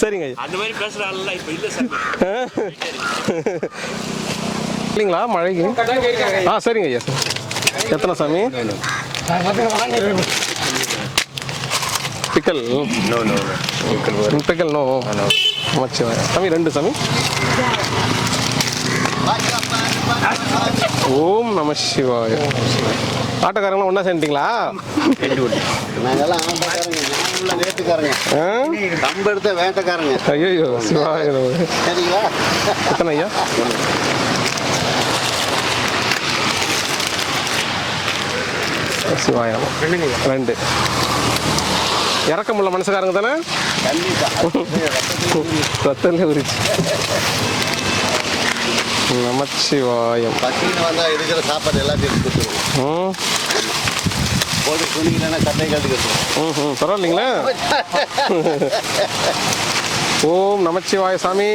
சரிங்க ஐயா. அந்த மாதிரி பேசுகிறாள் இப்போ இல்லை சார். இல்லைங்களா மழைக்கு? சரிங்க ஐயா. எத்தனை சாமி? பிக்கல்? பிக்கல் நோ. சாமி 2 சாமி. ஓம் நம சிவாய. ஆட்டோக்காரங்களாம் ஒன்றா சேர்ந்துட்டீங்களா? நாங்கெல்லாம் ஆட்டோக்காரங்க, வேட்டுக்காரங்க, கம்பு எடுத்த வேட்டைக்காரங்க. ஐயோ சிவாய. சரிங்களா? எத்தனை ஐயா? சிவாய 2. இறக்கமுள்ள மனசுக்காரங்க தானே? ரத்தலே உரிச்சு. நமச்சிவாயம். பசின்னு வந்தால் இருக்கிற சாப்பாடு எல்லாத்தையும் கொடுத்துருவோம். போட்டு துணிக்கலன்னா கட்டை கட்டுக்கிறோம். பரவாயில்லைங்களா? ஓம் நமச்சிவாய சாமி.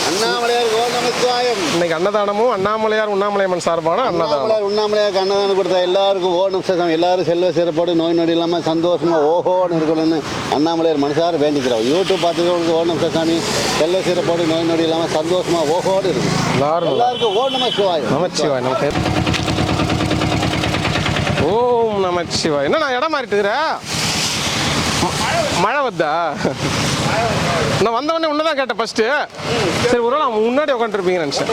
அண்ணாமலையார் ஓம் நமச்சிவாயம். இன்னைக்கு அன்னதானமும் அண்ணாமலையார் உண்ணாமலையம்மன் சார்பான அன்னதானம். உண்ணாமலையாருக்கு அன்னதானம் கொடுத்தா எல்லாருக்கும் ஓம் நமச்சிவாயம். எல்லாரும் செல்வ சிறப்போடு நோய் நொடி இல்லாமல் சந்தோஷமாக ஓஹோன்னு இருக்கணும்னு அண்ணாமலையார் மனசார வேண்டிக்கிறோம். யூடியூப் பார்த்துக்கிறவங்களுக்கு ஓம் நமச்சிவாமி செல்வ சிறப்போடு நோய் நொடி இல்லாமல் சந்தோஷமாக ஓஹோடு இருக்கும். எல்லாருக்கும் ஓம் நமச்சிவாயம். நமச்சிவாய். நமக்கு ஓம் நமச்சிவாய். என்ன நான் இடம் மாறிட்டுக்கிற? மழை வந்தா? நான் வந்தவொடனே உன்னதான் கேட்டேன் ஃபர்ஸ்ட்டு. சரி ஒரு நான் முன்னாடி உட்காந்துருப்பீங்கன்னு நினச்சேன்.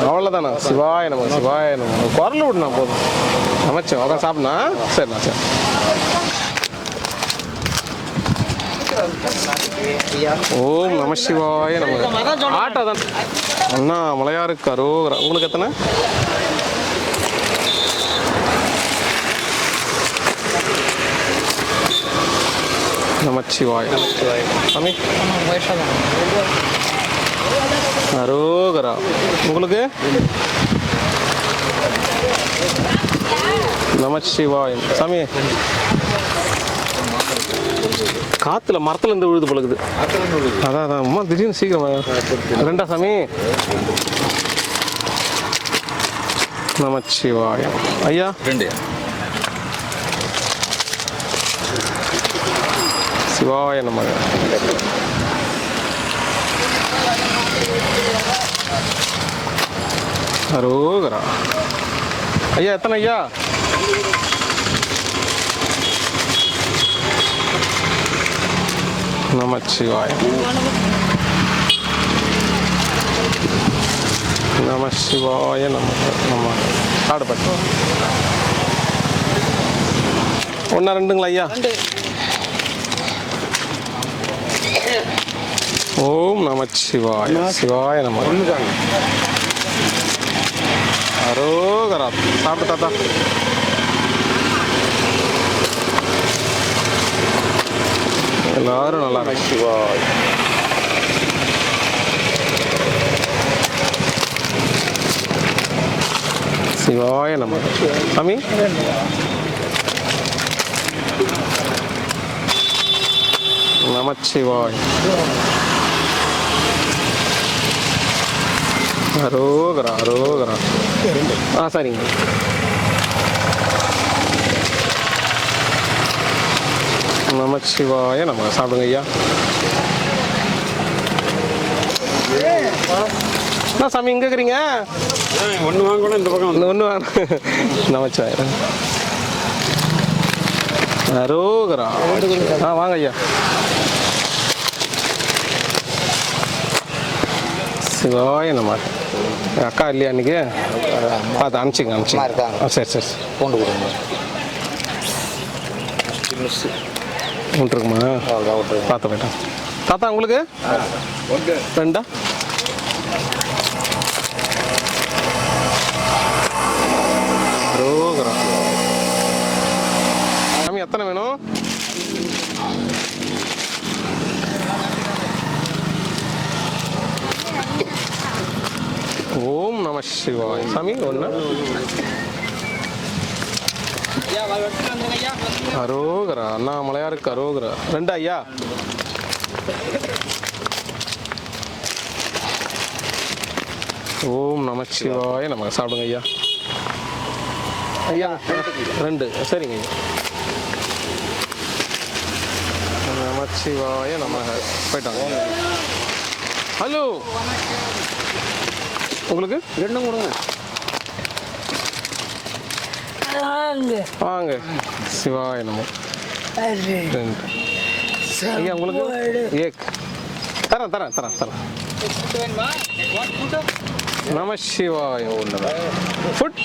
அவ்வளோதானா? சிவாய நம்ம. சிவாய நம்ம. குரல் விடணா போதும். அமைச்சேன் உட்காந்து சாப்பிட்னா. சரிண்ணா சரி. ஓம் நம சிவாய நம்ம. ஆட்டோ தான் அண்ணா மலையாருக்கு அரோகரா. உங்களுக்கு எத்தனை? நமச்சிவாய. சாமி அரோகரா. உங்களுக்கு? நமச்சிவாயம். சாமி காத்துல மரத்துல இருந்து விழுது பழகுது. அதான் அம்மா திடீர்னு சீக்கிரம் 2 சாமி. நமச்சிவாயம். ஐயா 2. சிவாய நமக. அரோகரா. ஐயா எத்தனை ஐயா? நமச்சிவாய. நம சிவாய நம. நம்ம ஆடுபட்டு 1 2ங்களா ஐயா? ஓம் நமச்சிவாய. சிவாய நம. அரோகரா. சாப்பிட்டு தாத்தா. எல்லாரும் நல்லா இருக்கு. சிவாய். சிவாய நம. சாமி நமச்சிவாய். அரோகரா. அரோகரா. சரிங்க. நமச்சிவாய நம்ம. சாப்பிடுங்க ஐயா. என்ன சாமி இங்கே இருக்கிறீங்க? ஒன்று வாங்கணும் இந்த பக்கம் ஒன்று வாங்க. நமச்சிவாயம். அரோகரா. வாங்க ஐயா. சிவாய நம்ம அக்கா இல்லையா இன்னைக்கு? பார்த்து அனுப்பிச்சிங்க. சரி சரி பூண்டு கொடுங்க. இருக்குமா? பார்த்து போயிட்டேன். தாத்தா உங்களுக்கு 2 அரோகரா. சாமி எத்தனை வேணும்? ஓம் நம சிவாய. சாமி 1. அரோகரா. அண்ணாமலையாருக்கு அரோகரா. 2 ஐயா. ஓம் நம சிவாய நம்ம சாப்பிடுங்க ஐயா. ஐயா 2 சரிங்க ஐயா. நமச்சிவாய நம்ம போயிட்டாங்க. ஹலோ உங்களுக்கு 2 கொடுங்க. வாங்க. சிவாய நம்ம 2 ஐயா. உங்களுக்கு ஏக் தரேன். நம சிவாய. ஃபுட்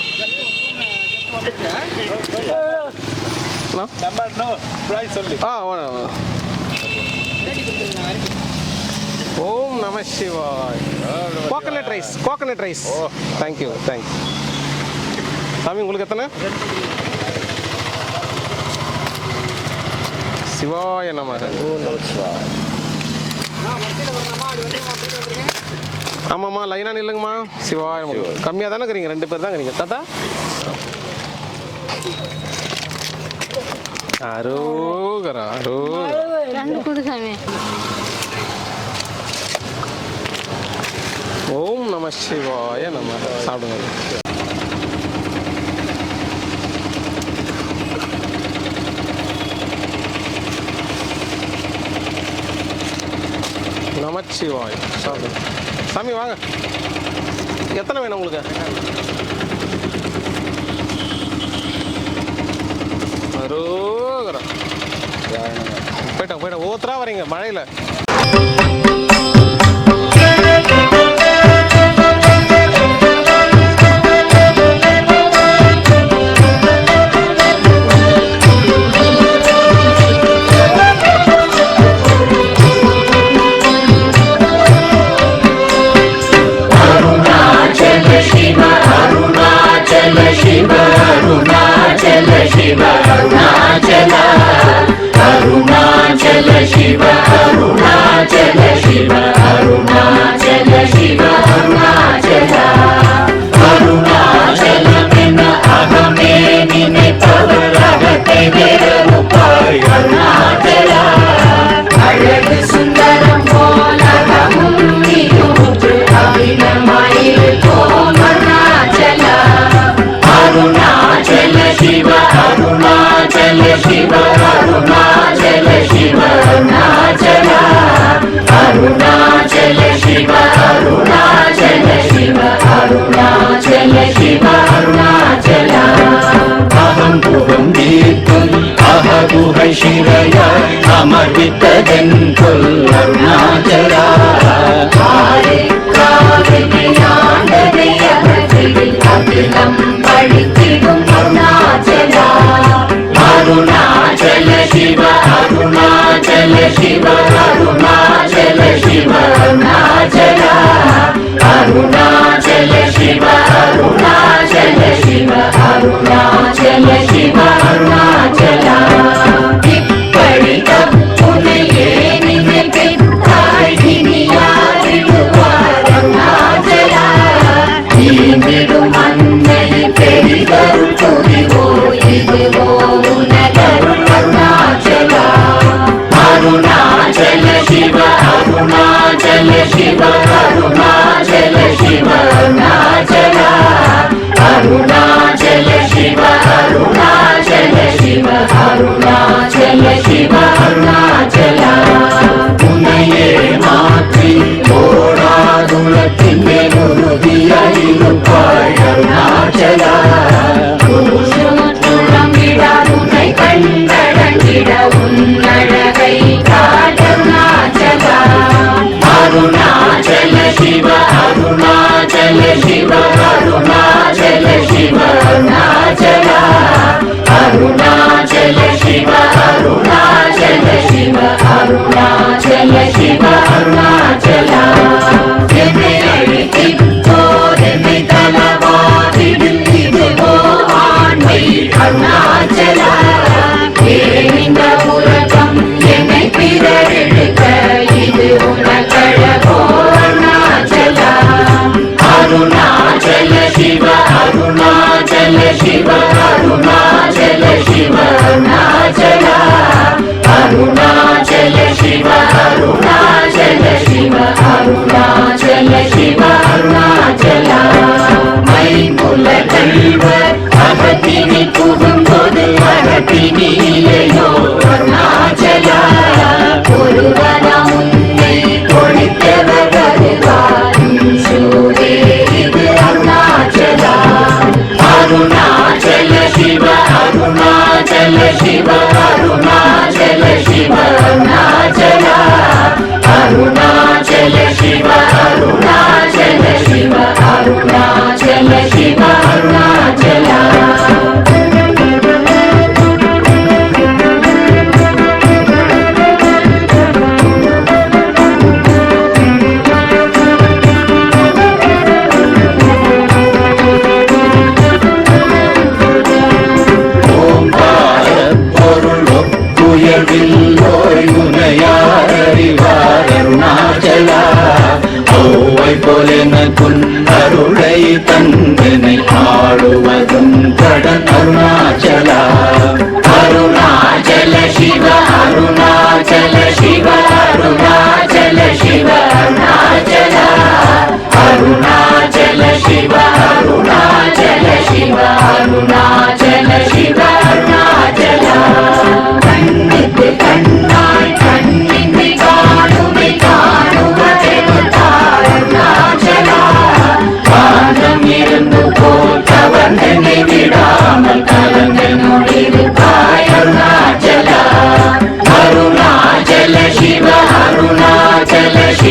ஓம் நம சிவாய். Coconut rice. தேங்க்யூ. சாமி உங்களுக்கு எத்தனை? சிவாய நம. ஆமாம்மா லைனா இல்லைங்கம்மா. சிவாய கம்மியாக தானே இருக்கிறீங்க? 2 பேர் தான் இருக்கிறீங்க தாத்தா. அரோகரா. ஓம் நம சிவாய நம்ம சாப்பிடுங்க. நமச்சிவாய். சாப்பிடுங்க. சாமி வாங்க. எத்தனை வேணும் உங்களுக்கு? அரோகரா. போயிட்டோம் ஒவ்வொருத்தரா வரீங்க மழையில். शिवया अमर्वितदन्कुल अरुणाचला अरुणाचल शिव अरुणाचल शिव अरुणाचल शिव अरुणाचला अरुणाचल शिव अरुणाचल शिव अरुणाचल शिव अरुणाचला अरुणाचल शिव अरुणाचल शिव अरुणाचल शिव अरुणाचला अरुणाचल शिव अरुणाचल शिव अरुणाचल शिव अरुणाचला उनये मातृ ओरादुलतिन्ने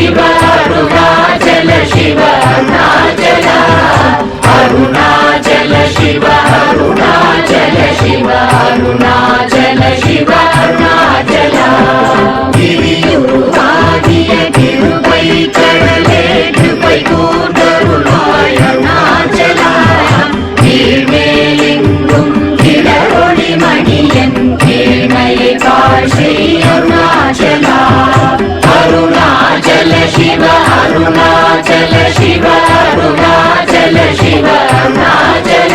शिव अरुणाचल शिव अरुणाचल अरुणाचल शिव अरुणाचल शिव अरुणाचल शिव अरुणाचल गिरियुरुवागिय கிருபை கடலே கிருபை கூர்ந்தருளாய் அருணாச்சல கீழ்மேலெங்கும் கிளரொளி மணியன் கீழ்மையை காட்சி அருணாச்சல அருணாச்சல சிவ அருணாச்சல சிவ அருணாச்சல சிவ அருணாச்சல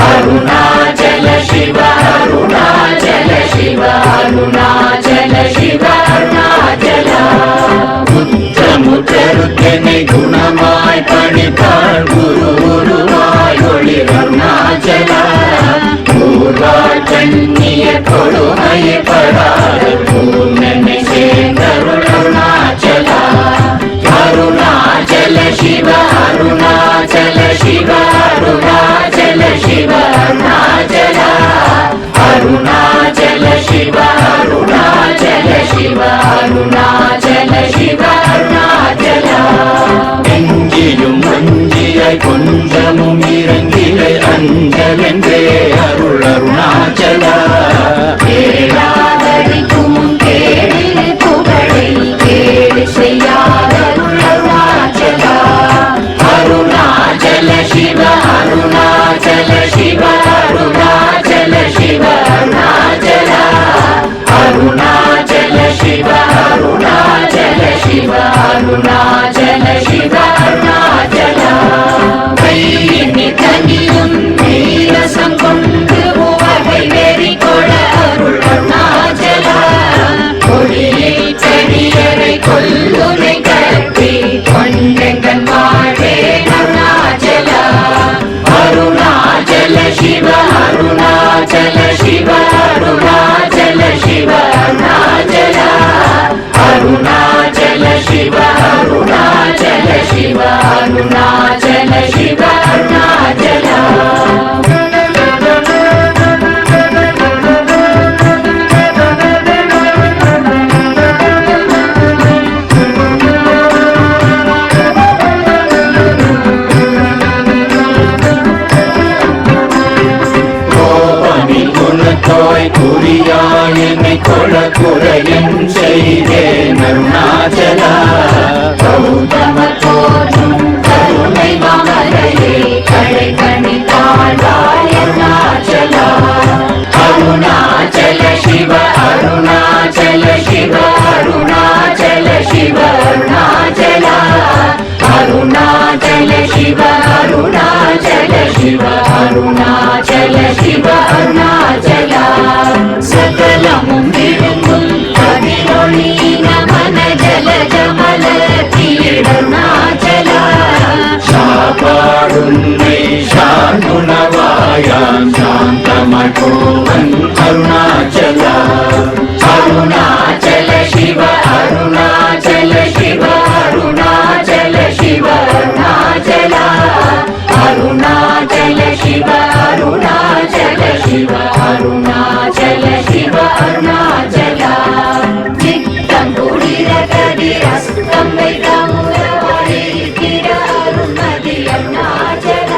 அருணாச்சல சிவ அருணாச்சல சிவ அருணாச்சல சிவ அருணாச்சல முற்றமுற்றருத்தனை குணமாய் பணித்தாள் குரு குருவாய் ஒளி அருணாச்சல கூர்வாள் கண்ணிய கொடுமையை படாத பூர்ணனை சேர்ந்தருள் அருணாச்சல அருணாச்சல சிவ அருணாச்சல சிவ அருணாச்சல சிவ அருணாச்சல அருணாச்சல சிவ அருணாச்சல சிவ அருணாச்சல சிவ அருணாச்சல எங்கியும் அஞ்சியாய் கொஞ்சமும் இறங்கிலை அஞ்சலென்றே அருள் அருணாச்சல கேளாதடிக்கும் கேடில் புகழை கேடு செய்யாத அருணாச்சல அருணாச்சல சிவ அருணாச்சல சிவ அருணாச்சல சிவ அருணாச்சல அருணாச்சல சிவ அருணாச்சல சிவ அருணாச்சல சிவ அருணாச்சல கையினி தனியும் நீரசம் கொண்டு உவகை வெறி கொள அருள் அருணாச்சல கொடியை செடியரை கொல்லுனை கட்டி கொண்டெங்கன் வாழ்வே அருணாச்சல அருணாச்சல சிவ அருணாச்சல சிவ அருணாச்சல சிவ அருணாச்சல அருணாச்சல சிவ அருணாச்சல சிவ அருணாச்சல சிவ அருணாச்சல குணத்தோய் குறியாய் என்னை கொள குறையும் செய்தேன் அருணாச்சல கௌதம தோற்றும் கருணை மாமலையே கடை கணி தாழ்வாய் அருணாச்சல அருணாச்சல சிவ அருணாச்சல சிவ அருணாச்சல சிவ அருணாச்சல அருணாச்சல சிவ அருணாச்சல சிவ அருணாச்சல சிவ அருணாச்சல சகலமும் விரும்பும் கதிரொளீன மன ஜல ஜமல தீடருணாச்சல சாபாடுன்னை சாந்துணவாயாம் சாந்தமாய் போவன் அருணாச்சல அருணாச்சல சிவ அருணாச்சல சிவ அருணாச்சல சிவ அருணாச்சல அருணாச்சல சிவ அருணாச்சல சிவ அருணாச்சல சிவ அருணாச்சல சித்தம் குளிர கதிரஸ்தம் வைத்தமுறவாடி திர அருணதி அருணாச்சல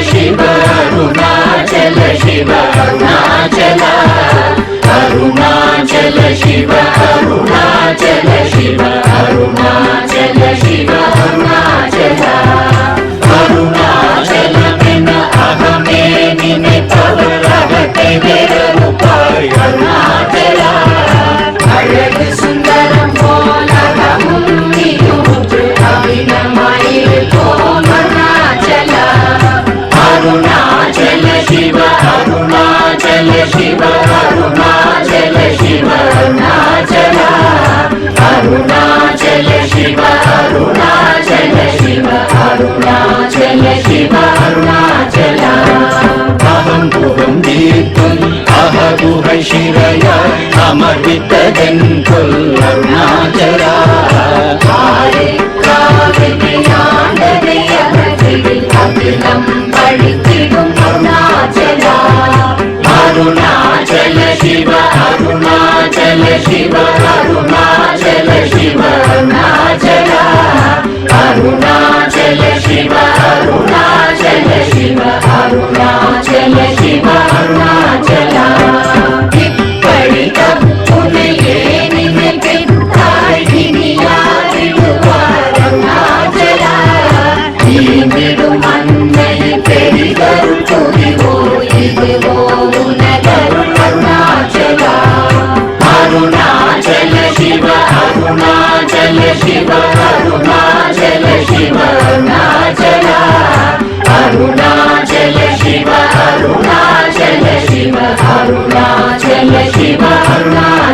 शिव अरुणाचल शिव अरुणाचल अरुणाचल शिव अरुणाचल शिव अरुणाचल शिव अरुणाचल अरुणाचल में अहमे निमित्तवरहते वेरुपाय अरुणाचल अழகு சுந்தரம் போலகமும் நீயூற்று அபிநமாயிருப்போம் அருணாச்சல अरुणाचल शिव अरुणाचल शिव अरुणाचल शिव अरुणाचल अरुणाचल शिव अरुणाचल शिव अरुणाचल शिव अरुणाचल अहं पुहं சிறைய அமர்வித்ததென் சொல் அருணாச்சலா ஆண்டதை அகற்றிடில் அகிலம் பழித்திடும் அருணாச்சலா அருணாச்சல சிவ அருணாச்சல சிவ அருணாச்சல சிவ அருணாச்சலா அருணாச்சல சிவ அருணாச்சல சிவ அருணாச்சல சிவ அருணாச்சலா இப்படி தப்புனையே நினைத்தாய் இனி யாரிடுவார் அருணாச்சலா ஈந்திடும் அன்னை பெரிதருள் புரிவோ இதுவோ உனதருள் அருணாச்சலா அருணாச்சல சிவ அருணாச்சல சிவ அருணாச்சல சிவ அருணாச்சலா அருணாச்சல சிவ அருணாச்சல சிவ அருணாச்சல சிவ அருணாச்சலா